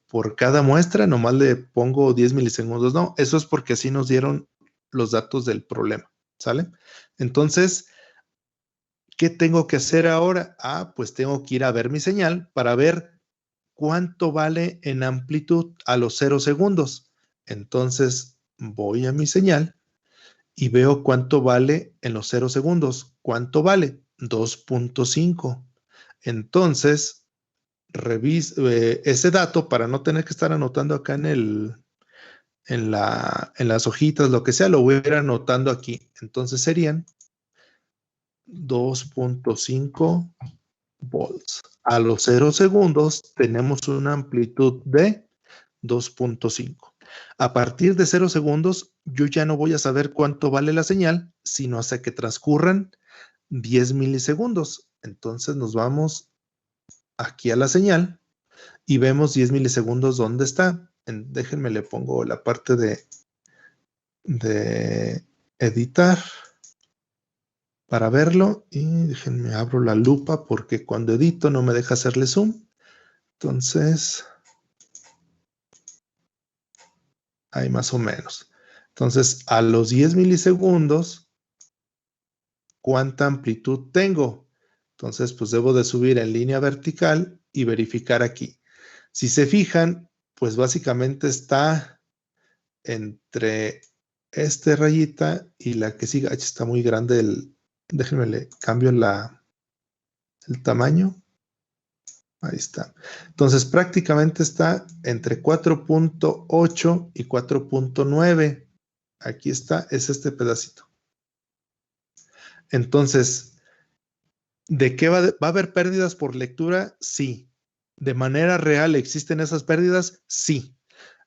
por cada muestra nomás le pongo 10 milisegundos. No, eso es porque así nos dieron los datos del problema. ¿Sale? Entonces, ¿qué tengo que hacer ahora? Pues tengo que ir a ver mi señal para ver cuánto vale en amplitud a los 0 segundos. Entonces, voy a mi señal y veo cuánto vale en los 0 segundos. ¿Cuánto vale? 2.5. Entonces, reviso ese dato para no tener que estar anotando acá en las hojitas, lo que sea, lo voy a ir anotando aquí. Entonces serían 2.5 volts. A los 0 segundos tenemos una amplitud de 2.5. A partir de 0 segundos, yo ya no voy a saber cuánto vale la señal, sino hasta que transcurran 10 milisegundos. Entonces nos vamos aquí a la señal y vemos 10 milisegundos dónde está. Déjenme, le pongo la parte de editar para verlo y déjenme abro la lupa porque cuando edito no me deja hacerle zoom. Entonces, ahí más o menos. Entonces, a los 10 milisegundos, ¿cuánta amplitud tengo? Entonces, pues debo de subir en línea vertical y verificar aquí. Si se fijan, pues básicamente está entre esta rayita y la que sigue. Está muy grande déjenme le cambio el tamaño. Ahí está. Entonces, prácticamente está entre 4.8 y 4.9. Aquí está, es este pedacito. Entonces, ¿de qué va a haber pérdidas por lectura? Sí. ¿De manera real existen esas pérdidas? Sí.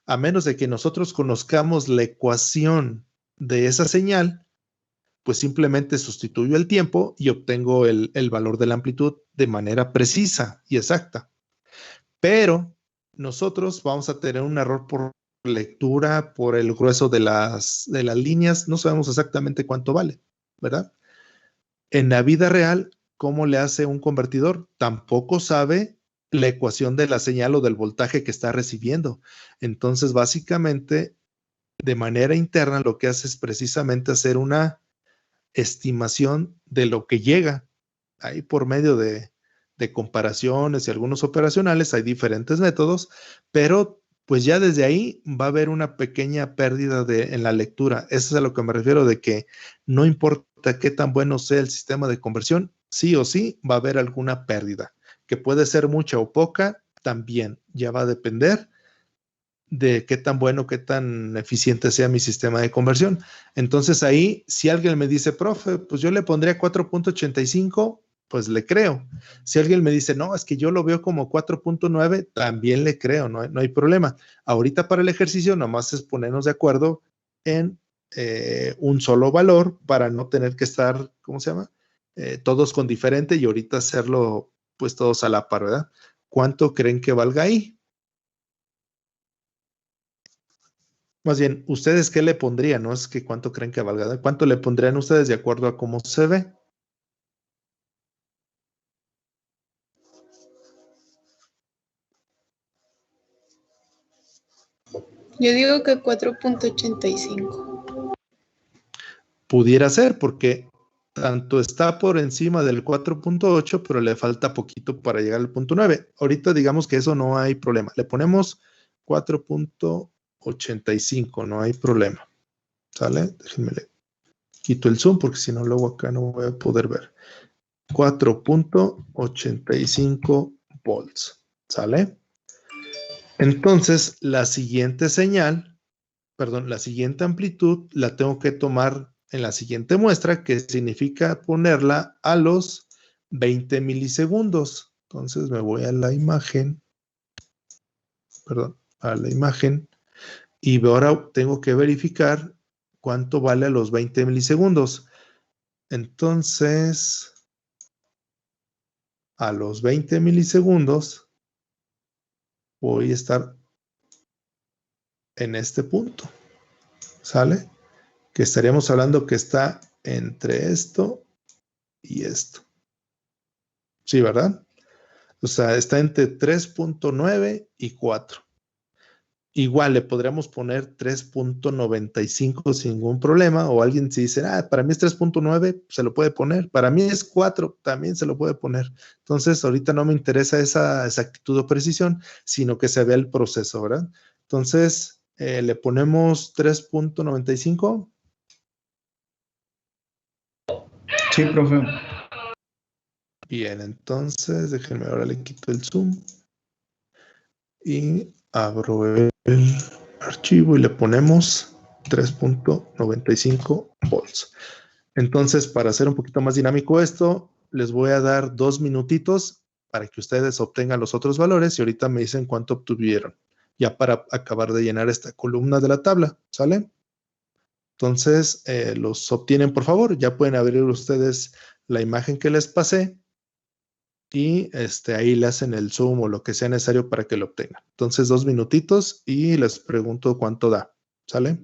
A menos de que nosotros conozcamos la ecuación de esa señal, pues simplemente sustituyo el tiempo y obtengo el valor de la amplitud de manera precisa y exacta. Pero nosotros vamos a tener un error por lectura, por el grueso de las líneas. No sabemos exactamente cuánto vale, ¿verdad? En la vida real, ¿cómo le hace un convertidor? Tampoco sabe la ecuación de la señal o del voltaje que está recibiendo. Entonces, básicamente, de manera interna, lo que hace es precisamente hacer una estimación de lo que llega. Ahí por medio de comparaciones y algunos operacionales, hay diferentes métodos, pero pues ya desde ahí va a haber una pequeña pérdida en la lectura. Eso es a lo que me refiero de que no importa qué tan bueno sea el sistema de conversión, sí o sí va a haber alguna pérdida, que puede ser mucha o poca, también ya va a depender de qué tan bueno, qué tan eficiente sea mi sistema de conversión. Entonces ahí, si alguien me dice, profe, pues yo le pondría 4.85, pues le creo. Si alguien me dice, no, es que yo lo veo como 4.9, también le creo, no hay problema. Ahorita para el ejercicio nomás es ponernos de acuerdo en un solo valor para no tener que estar, ¿cómo se llama? Todos con diferente y ahorita hacerlo pues todos a la par, ¿verdad? ¿Cuánto creen que valga ahí? Más bien, ¿ustedes qué le pondrían? No es que cuánto creen que valga. ¿Cuánto le pondrían ustedes de acuerdo a cómo se ve? Yo digo que 4.85. Pudiera ser, porque tanto está por encima del 4.8, pero le falta poquito para llegar al punto 9. Ahorita digamos que eso no hay problema. Le ponemos 4.85, no hay problema. ¿Sale? Déjenme Quito el zoom porque si no luego acá no voy a poder ver. 4.85 volts. ¿Sale? Entonces, la siguiente señal, perdón, la siguiente amplitud la tengo que tomar en la siguiente muestra, que significa ponerla a los 20 milisegundos. Entonces me voy a la imagen, perdón, a la imagen, y ahora tengo que verificar cuánto vale a los 20 milisegundos. Entonces, a los 20 milisegundos voy a estar en este punto, ¿sale? Que estaríamos hablando que está entre esto y esto. Sí, ¿verdad? O sea, está entre 3.9 y 4. Igual le podríamos poner 3.95 sin ningún problema, o alguien si dice, para mí es 3.9, se lo puede poner. Para mí es 4, también se lo puede poner. Entonces, ahorita no me interesa esa exactitud o precisión, sino que se vea el proceso, ¿verdad? Entonces, le ponemos 3.95. Sí, profe. Bien, entonces déjenme ahora le quito el zoom y abro el archivo y le ponemos 3.95 volts. Entonces, para hacer un poquito más dinámico esto, les voy a dar 2 minutitos para que ustedes obtengan los otros valores y ahorita me dicen cuánto obtuvieron, ya para acabar de llenar esta columna de la tabla, ¿sale? Entonces, los obtienen, por favor. Ya pueden abrir ustedes la imagen que les pasé y ahí le hacen el zoom o lo que sea necesario para que lo obtengan. Entonces, 2 minutitos y les pregunto cuánto da. ¿Sale?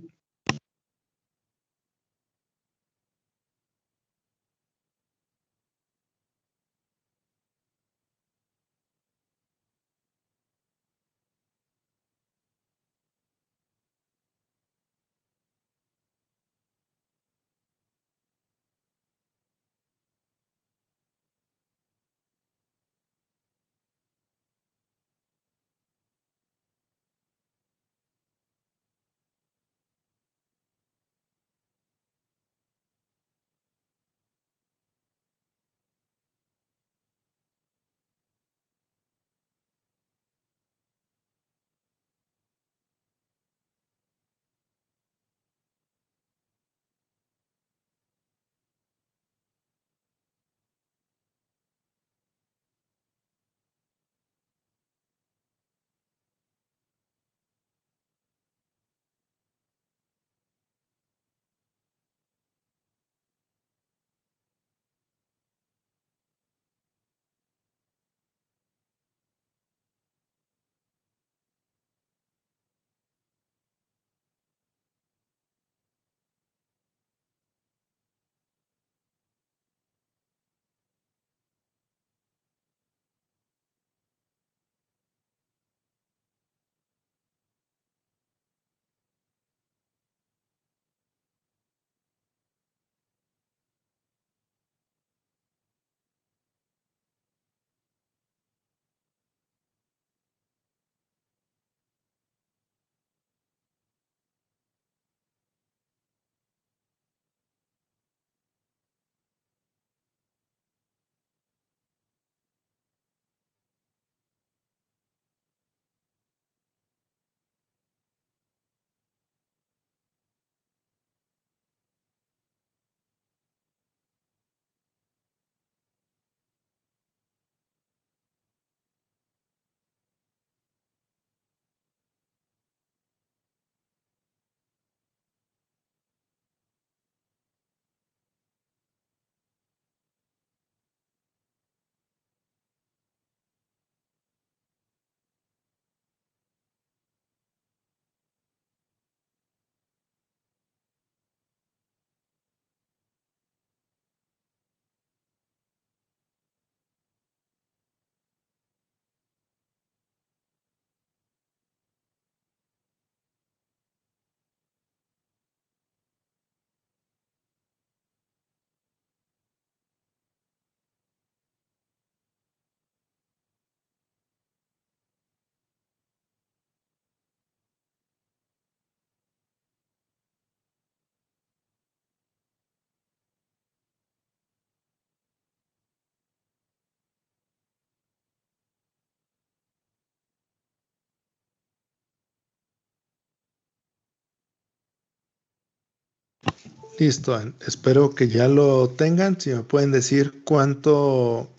Listo, espero que ya lo tengan. Si me pueden decir cuánto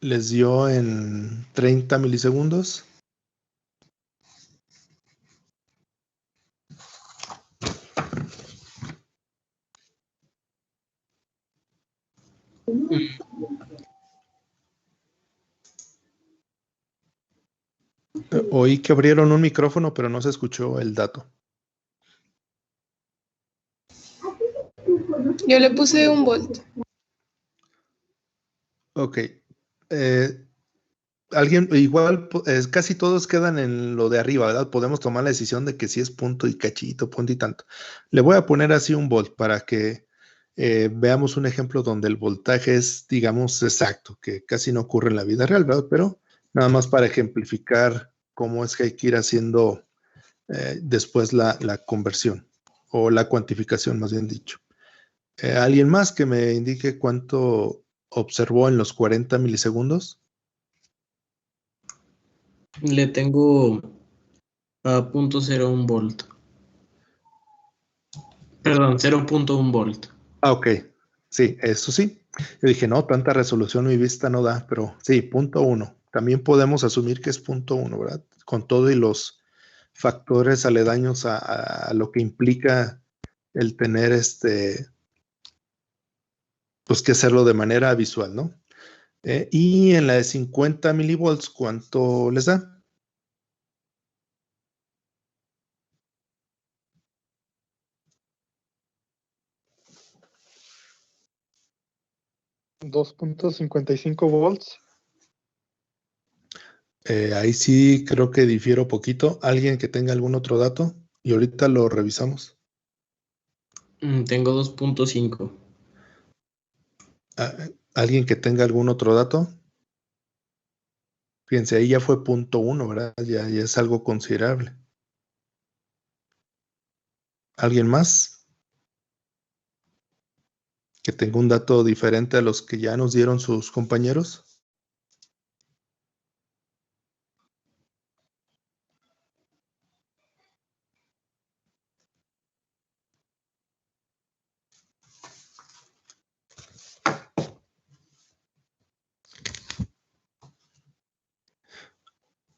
les dio en 30 milisegundos. Oí que abrieron un micrófono, pero no se escuchó el dato. Yo le puse 1 volt. Ok. Alguien, igual, casi todos quedan en lo de arriba, ¿verdad? Podemos tomar la decisión de que si es punto y cachito, punto y tanto. Le voy a poner así 1 volt para que veamos un ejemplo donde el voltaje es, digamos, exacto, que casi no ocurre en la vida real, ¿verdad? Pero nada más para ejemplificar cómo es que hay que ir haciendo después la conversión o la cuantificación, más bien dicho. ¿Alguien más que me indique cuánto observó en los 40 milisegundos? Le tengo a 0.01 volt. Perdón, 0.1 volt. Ah, ok. Sí, eso sí. Yo dije, no, tanta resolución mi vista no da, pero sí, 0.1. También podemos asumir que es 0.1, ¿verdad? Con todo y los factores aledaños a lo que implica el tener pues que hacerlo de manera visual, ¿no? Y en la de 50 milivolts, ¿cuánto les da? 2.55 volts. Ahí sí creo que difiero poquito. ¿Alguien que tenga algún otro dato? Y ahorita lo revisamos. Tengo 2.5. ¿Alguien que tenga algún otro dato? Fíjense, ahí ya fue 0.1, ¿verdad? Ya es algo considerable. ¿Alguien más que tenga un dato diferente a los que ya nos dieron sus compañeros?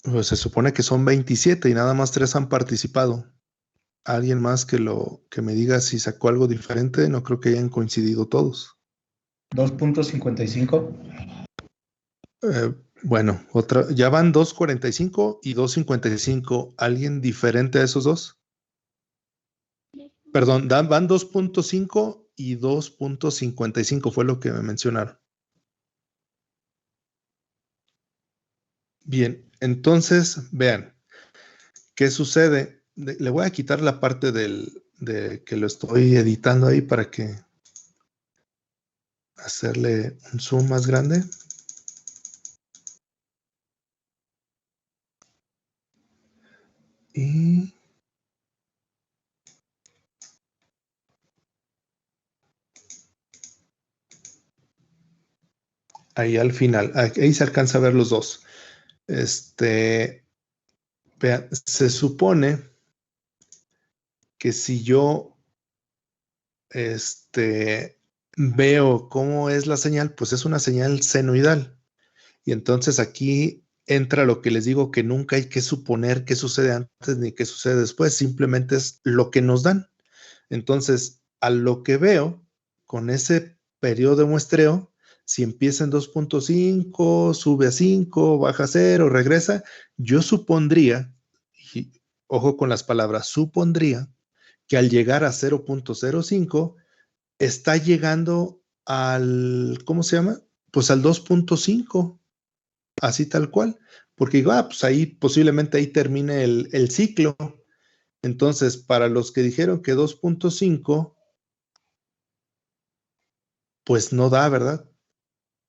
Pues se supone que son 27 y nada más 3 han participado. ¿Alguien más que me diga si sacó algo diferente? No creo que hayan coincidido todos. 2.55. Bueno, ya van 2.45 y 2.55. ¿Alguien diferente a esos dos? Perdón, van 2.5 y 2.55 fue lo que me mencionaron. Bien, entonces, vean, ¿qué sucede? Le voy a quitar la parte de que lo estoy editando ahí para que hacerle un zoom más grande. Y ahí al final, ahí se alcanza a ver los dos. Vean, se supone que si yo veo cómo es la señal, pues es una señal senoidal. Y entonces aquí entra lo que les digo, que nunca hay que suponer qué sucede antes ni qué sucede después, simplemente es lo que nos dan. Entonces, a lo que veo, con ese periodo de muestreo, si empieza en 2.5, sube a 5, baja a 0, regresa, yo supondría, y ojo con las palabras, supondría que al llegar a 0.05 está llegando al, ¿cómo se llama? Pues al 2.5, así tal cual, porque digo, pues ahí posiblemente ahí termine el ciclo. Entonces, para los que dijeron que 2.5, pues no da, ¿verdad?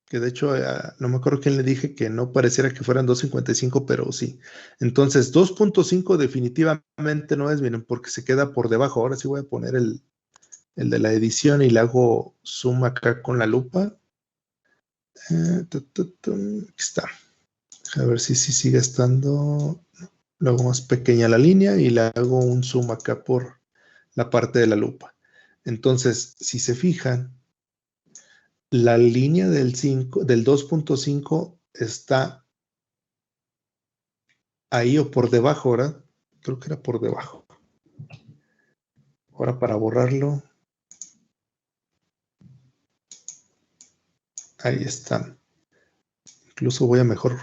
Que de hecho, no me acuerdo quién le dije que no pareciera que fueran 2.55, pero sí. Entonces, 2.5 definitivamente no es, miren, porque se queda por debajo. Ahora sí voy a poner el de la edición y le hago zoom acá con la lupa. Aquí está. A ver si sigue estando. Lo hago más pequeña la línea y le hago un zoom acá por la parte de la lupa. Entonces, si se fijan, la línea del 2.5 está ahí o por debajo, ¿verdad? Creo que era por debajo. Ahora para borrarlo. Ahí están. Incluso voy a mejor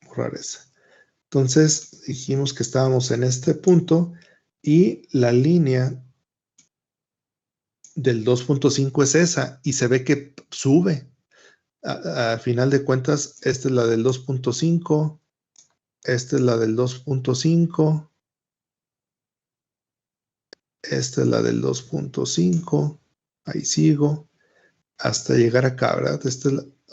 borrar esa. Entonces dijimos que estábamos en este punto y la línea del 2.5 es esa y se ve que sube. A final de cuentas, esta es la del 2.5, esta es la del 2.5, esta es la del 2.5, ahí sigo, hasta llegar acá, ¿verdad?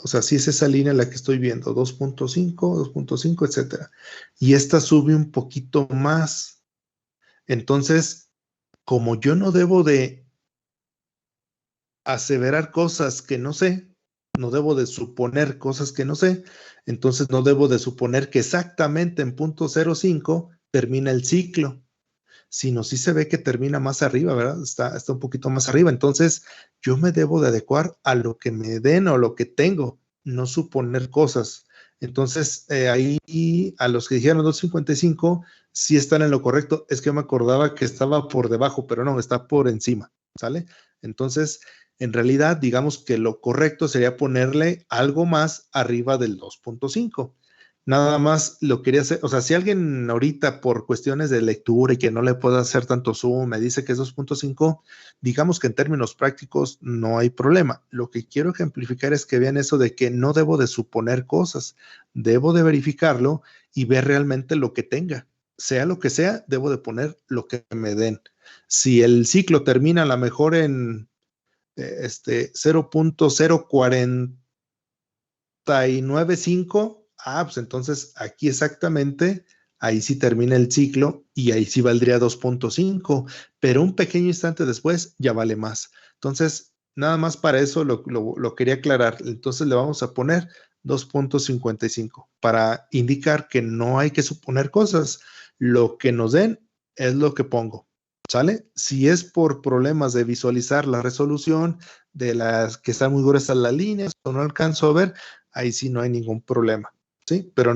O sea, sí es esa línea la que estoy viendo, 2.5, 2.5, etcétera. Y esta sube un poquito más. Entonces, como yo no debo de aseverar cosas que no sé, no debo de suponer cosas que no sé, entonces no debo de suponer que exactamente en punto 0.5 termina el ciclo, sino sí se ve que termina más arriba, ¿verdad? Está un poquito más arriba. Entonces, yo me debo de adecuar a lo que me den o lo que tengo, no suponer cosas. Entonces, ahí a los que dijeron 2.55, sí están en lo correcto. Es que me acordaba que estaba por debajo, pero no, está por encima, ¿sale? Entonces, en realidad, digamos que lo correcto sería ponerle algo más arriba del 2.5. Nada más lo quería hacer, o sea, si alguien ahorita por cuestiones de lectura y que no le pueda hacer tanto zoom, me dice que es 2.5, digamos que en términos prácticos no hay problema. Lo que quiero ejemplificar es que vean eso de que no debo de suponer cosas, debo de verificarlo y ver realmente lo que tenga. Sea lo que sea, debo de poner lo que me den. Si el ciclo termina a lo mejor en 0.0495, pues entonces aquí exactamente, ahí sí termina el ciclo y ahí sí valdría 2.5, pero un pequeño instante después ya vale más. Entonces, nada más para eso lo quería aclarar. Entonces le vamos a poner 2.55 para indicar que no hay que suponer cosas. Lo que nos den es lo que pongo. ¿Sale? Si es por problemas de visualizar la resolución, de las que están muy gruesas las líneas o no alcanzo a ver, ahí sí no hay ningún problema, ¿sí? Pero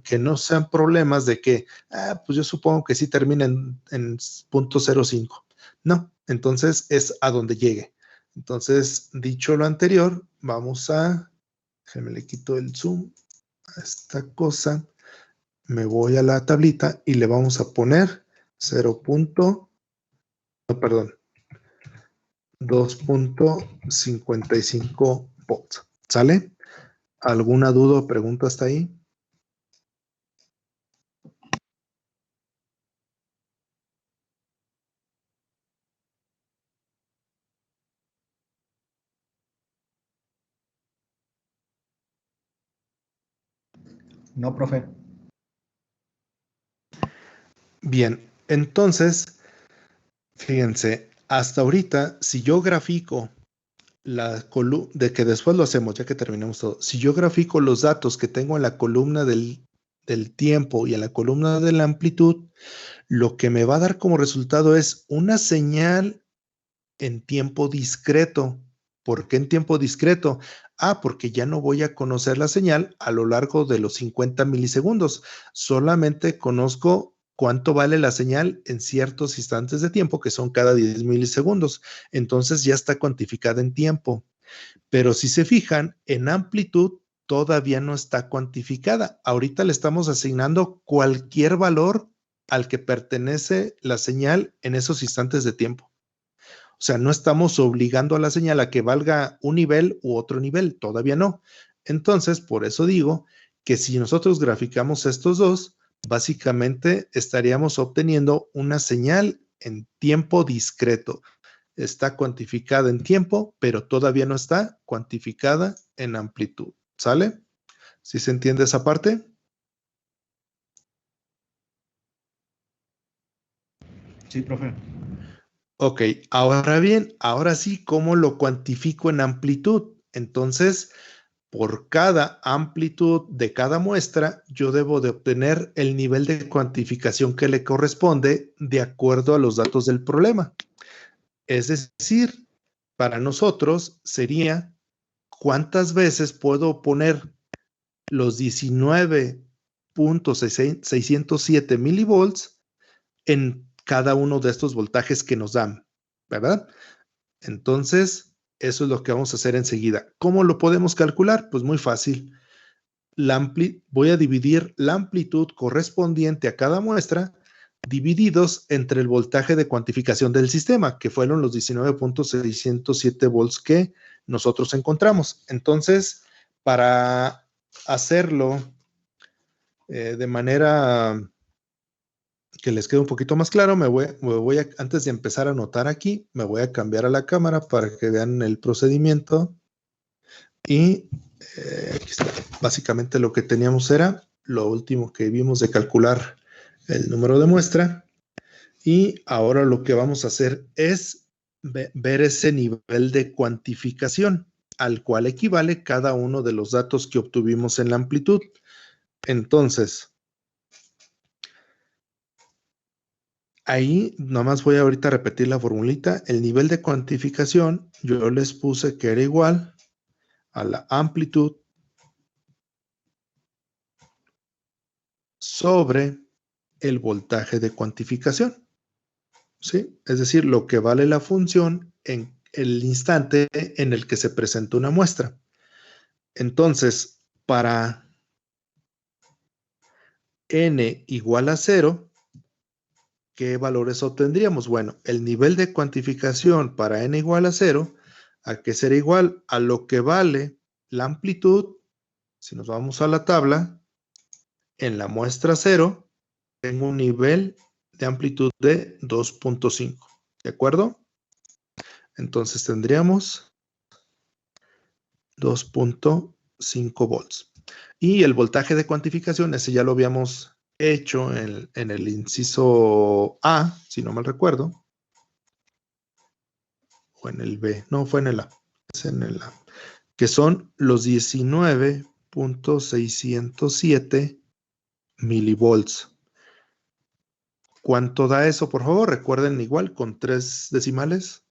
que no sean problemas de que, pues yo supongo que sí termina en punto 0.5. No, entonces es a donde llegue. Entonces, dicho lo anterior, déjenme le quito el zoom a esta cosa, me voy a la tablita y le vamos a poner 2.55 volts. ¿Sale? ¿Alguna duda o pregunta hasta ahí? No, profe. Bien, entonces, fíjense, hasta ahorita, si yo grafico la columna, de que después lo hacemos, ya que terminamos todo, si yo grafico los datos que tengo en la columna del tiempo y en la columna de la amplitud, lo que me va a dar como resultado es una señal en tiempo discreto. ¿Por qué en tiempo discreto? Porque ya no voy a conocer la señal a lo largo de los 50 milisegundos. Solamente conozco cuánto vale la señal en ciertos instantes de tiempo, que son cada 10 milisegundos. Entonces ya está cuantificada en tiempo. Pero si se fijan, en amplitud todavía no está cuantificada. Ahorita le estamos asignando cualquier valor al que pertenece la señal en esos instantes de tiempo. O sea, no estamos obligando a la señal a que valga un nivel u otro nivel, todavía no. Entonces, por eso digo que si nosotros graficamos estos dos, básicamente estaríamos obteniendo una señal en tiempo discreto. Está cuantificada en tiempo, pero todavía no está cuantificada en amplitud. ¿Sale? ¿Sí se entiende esa parte? Sí, profe. Ok, ahora bien, ahora sí, ¿cómo lo cuantifico en amplitud? Entonces, por cada amplitud de cada muestra, yo debo de obtener el nivel de cuantificación que le corresponde de acuerdo a los datos del problema. Es decir, para nosotros sería cuántas veces puedo poner los 19.607 milivolts en cada uno de estos voltajes que nos dan, ¿verdad? Entonces, eso es lo que vamos a hacer enseguida. ¿Cómo lo podemos calcular? Pues muy fácil. Voy a dividir la amplitud correspondiente a cada muestra divididos entre el voltaje de cuantificación del sistema, que fueron los 19.607 volts que nosotros encontramos. Entonces, para hacerlo de manera que les quede un poquito más claro, antes de empezar a anotar aquí, me voy a cambiar a la cámara para que vean el procedimiento. Y aquí está. Básicamente lo que teníamos era lo último que vimos de calcular el número de muestra. Y ahora lo que vamos a hacer es ver ese nivel de cuantificación al cual equivale cada uno de los datos que obtuvimos en la amplitud. Entonces, ahí nomás voy ahorita a repetir la formulita. El nivel de cuantificación yo les puse que era igual a la amplitud sobre el voltaje de cuantificación, ¿sí? Es decir, lo que vale la función en el instante en el que se presenta una muestra. Entonces, para n igual a 0, ¿qué valores obtendríamos? Bueno, el nivel de cuantificación para n igual a 0, ¿a qué será igual? A lo que vale la amplitud. Si nos vamos a la tabla, en la muestra 0, tengo un nivel de amplitud de 2.5, ¿de acuerdo? Entonces tendríamos 2.5 volts. Y el voltaje de cuantificación, ese ya lo habíamos hecho en el inciso A, si no mal recuerdo. O en el B, no, fue en el A. Es en el A. Que son los 19.607 milivolts. ¿Cuánto da eso, por favor? Recuerden igual con 3 decimales.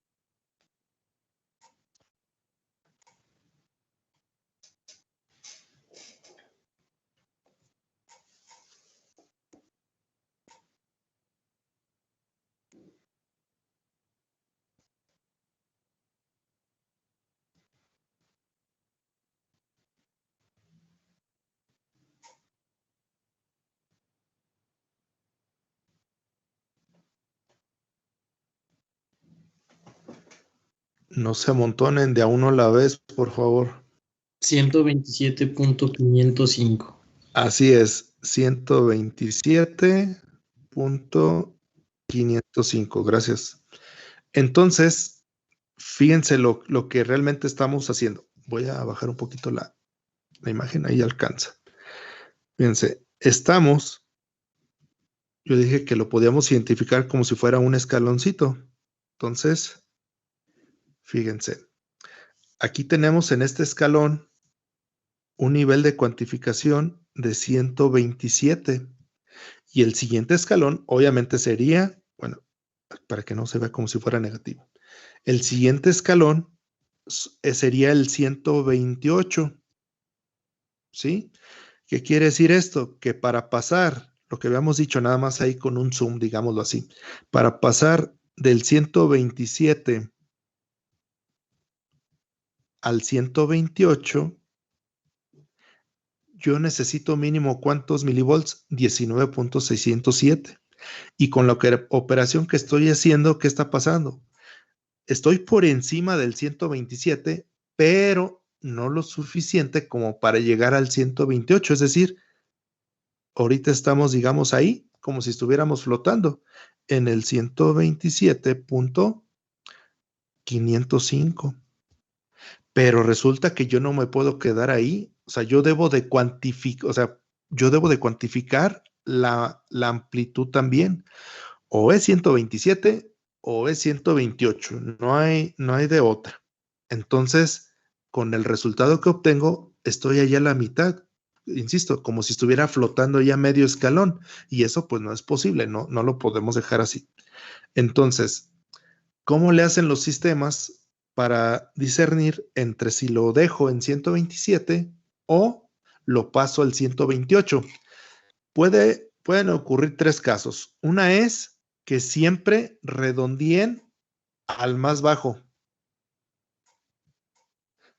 No se amontonen de a uno a la vez, por favor. 127.505. Así es, 127.505. Gracias. Entonces, fíjense lo que realmente estamos haciendo. Voy a bajar un poquito la imagen, ahí alcanza. Fíjense, yo dije que lo podíamos identificar como si fuera un escaloncito. Entonces, fíjense, aquí tenemos en este escalón un nivel de cuantificación de 127. Y el siguiente escalón, obviamente, sería, bueno, para que no se vea como si fuera negativo. El siguiente escalón sería el 128. ¿Sí? ¿Qué quiere decir esto? Que para pasar, lo que habíamos dicho nada más ahí con un zoom, digámoslo así, para pasar del 127 al 128, yo necesito mínimo ¿cuántos milivolts? 19.607. Y con la operación que estoy haciendo, ¿qué está pasando? Estoy por encima del 127, pero no lo suficiente como para llegar al 128. Es decir, ahorita estamos, digamos, ahí, como si estuviéramos flotando en el 127.505. Pero resulta que yo no me puedo quedar ahí. O sea, yo debo de cuantificar la amplitud también. O es 127 o es 128. No hay de otra. Entonces, con el resultado que obtengo, estoy allá a la mitad. Insisto, como si estuviera flotando ya medio escalón. Y eso pues no es posible, no lo podemos dejar así. Entonces, ¿cómo le hacen los sistemas para discernir entre si lo dejo en 127 o lo paso al 128? Pueden ocurrir tres casos. Una es que siempre redondeen al más bajo.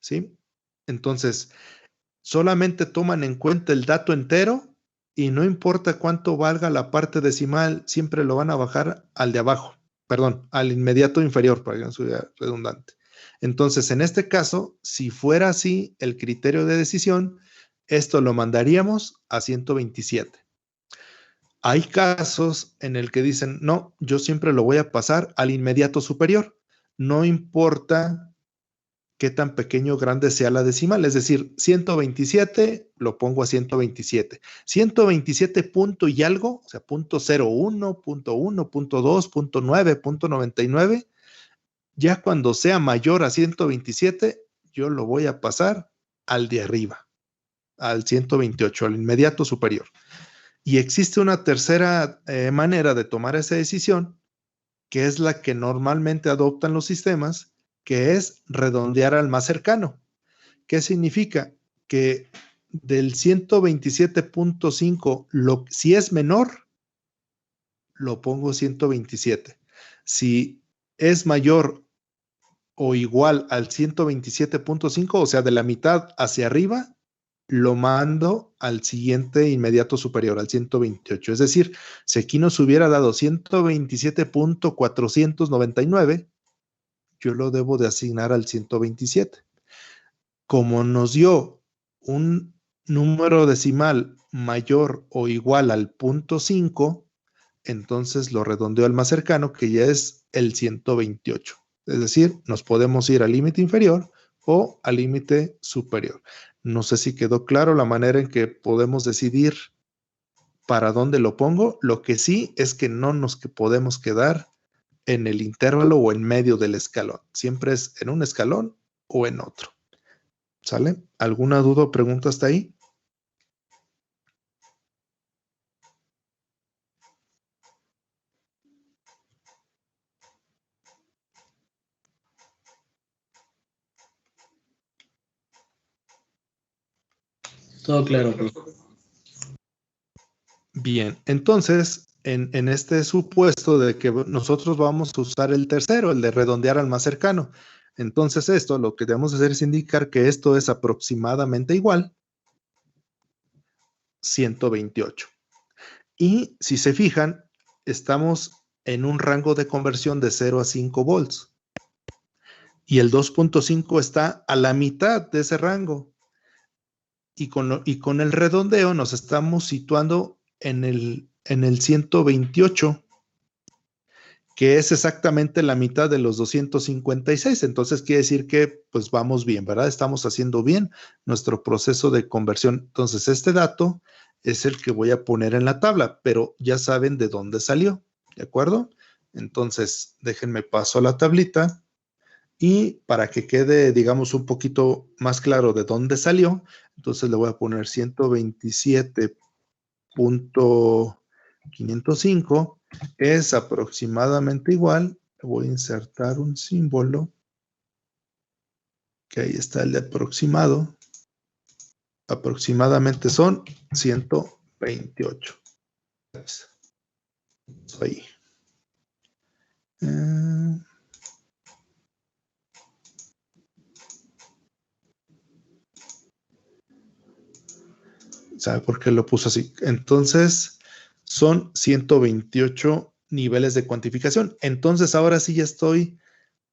¿Sí? Entonces, solamente toman en cuenta el dato entero y no importa cuánto valga la parte decimal, siempre lo van a bajar al de abajo. Perdón, al inmediato inferior, para que no sea redundante. Entonces, en este caso, si fuera así el criterio de decisión, esto lo mandaríamos a 127. Hay casos en el que dicen, no, yo siempre lo voy a pasar al inmediato superior. No importa qué tan pequeño o grande sea la decimal. Es decir, 127 lo pongo a 127. 127 punto y algo, o sea, punto 01, punto 1, punto 2, punto 9, punto 99. Ya cuando sea mayor a 127, yo lo voy a pasar al de arriba, al 128, al inmediato superior. Y existe una tercera manera de tomar esa decisión, que es la que normalmente adoptan los sistemas, que es redondear al más cercano. ¿Qué significa? Que del 127.5, si es menor, lo pongo 127. Si es mayor o igual al 127.5, o sea, de la mitad hacia arriba, lo mando al siguiente inmediato superior, al 128. Es decir, si aquí nos hubiera dado 127.499, yo lo debo de asignar al 127. Como nos dio un número decimal mayor o igual al 0.5, entonces lo redondeo al más cercano, que ya es el 128. Es decir, nos podemos ir al límite inferior o al límite superior. No sé si quedó claro la manera en que podemos decidir para dónde lo pongo. Lo que sí es que no nos podemos quedar en el intervalo o en medio del escalón. Siempre es en un escalón o en otro. ¿Sale? ¿Alguna duda o pregunta hasta ahí? Todo claro, profe. Bien, entonces, en este supuesto de que nosotros vamos a usar el tercero, el de redondear al más cercano, entonces esto lo que debemos hacer es indicar que esto es aproximadamente igual 128. Y si se fijan, estamos en un rango de conversión de 0 a 5 volts. Y el 2.5 está a la mitad de ese rango. Y con el redondeo nos estamos situando en el 128, que es exactamente la mitad de los 256. Entonces quiere decir que pues vamos bien, ¿verdad? Estamos haciendo bien nuestro proceso de conversión. Entonces este dato es el que voy a poner en la tabla, pero ya saben de dónde salió, ¿de acuerdo? Entonces déjenme paso a la tablita y para que quede, digamos, un poquito más claro de dónde salió, entonces le voy a poner 127.505 es aproximadamente igual. Voy a insertar un símbolo, que ahí está el de aproximado. Aproximadamente son 128. Ahí. ¿Sabe por qué lo puso así? Entonces, son 128 niveles de cuantificación. Entonces, ahora sí ya estoy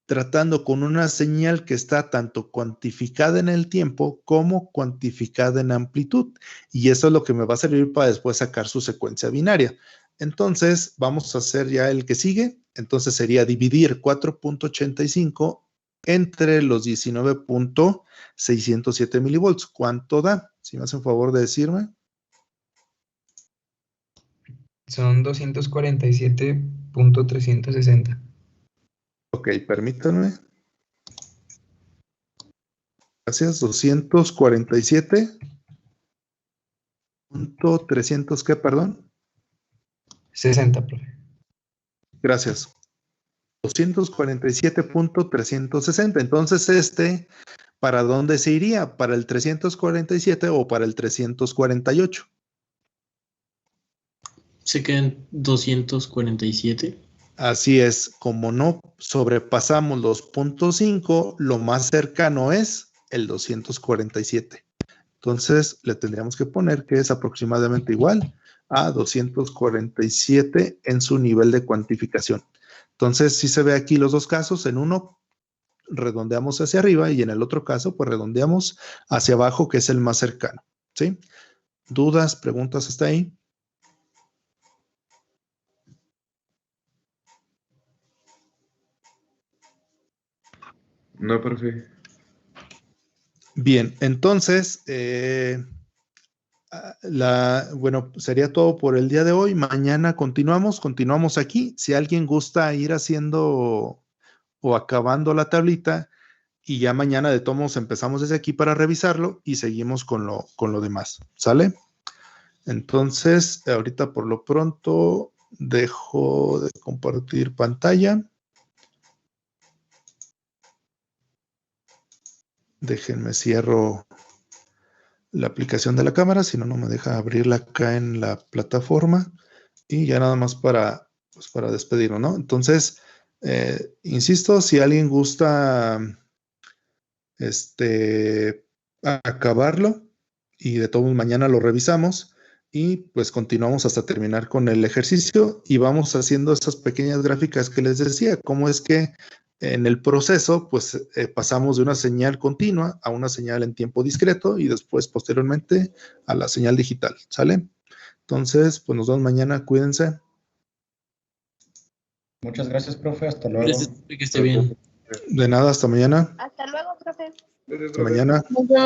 tratando con una señal que está tanto cuantificada en el tiempo como cuantificada en amplitud. Y eso es lo que me va a servir para después sacar su secuencia binaria. Entonces, vamos a hacer ya el que sigue. Entonces, sería dividir 4.85 entre los 19.607 milivolts. ¿Cuánto da? Si me hacen favor de decirme. Son 247.360. Ok, permítanme. Gracias. 247.300, ¿qué, perdón? 60, profe. Gracias. 247.360. Entonces, ¿para dónde se iría? ¿Para el 347 o para el 348? Se quedan 247. Así es, como no sobrepasamos los 0.5, lo más cercano es el 247. Entonces, le tendríamos que poner que es aproximadamente igual a 247 en su nivel de cuantificación. Entonces, si se ve aquí los dos casos, en uno redondeamos hacia arriba y en el otro caso, pues redondeamos hacia abajo, que es el más cercano. ¿Sí? ¿Dudas, preguntas hasta ahí? No, profe. Bien, entonces, bueno, sería todo por el día de hoy. Mañana continuamos aquí. Si alguien gusta ir haciendo o acabando la tablita, y ya mañana de todos modos empezamos desde aquí para revisarlo y seguimos con lo demás. ¿Sale? Entonces, ahorita por lo pronto dejo de compartir pantalla. Déjenme cierro la aplicación de la cámara, si no, no me deja abrirla acá en la plataforma. Y ya nada más para despedirnos, ¿no? Entonces, insisto, si alguien gusta acabarlo, y de todos mañana lo revisamos, y pues continuamos hasta terminar con el ejercicio, y vamos haciendo esas pequeñas gráficas que les decía, cómo es que en el proceso, pues pasamos de una señal continua a una señal en tiempo discreto y después posteriormente a la señal digital, ¿sale? Entonces, pues nos vemos mañana, cuídense. Muchas gracias, profe. Hasta luego. Gracias, que esté bien. De nada, hasta mañana. Hasta luego, profe. Gracias, Hasta profe. mañana. Nos vemos.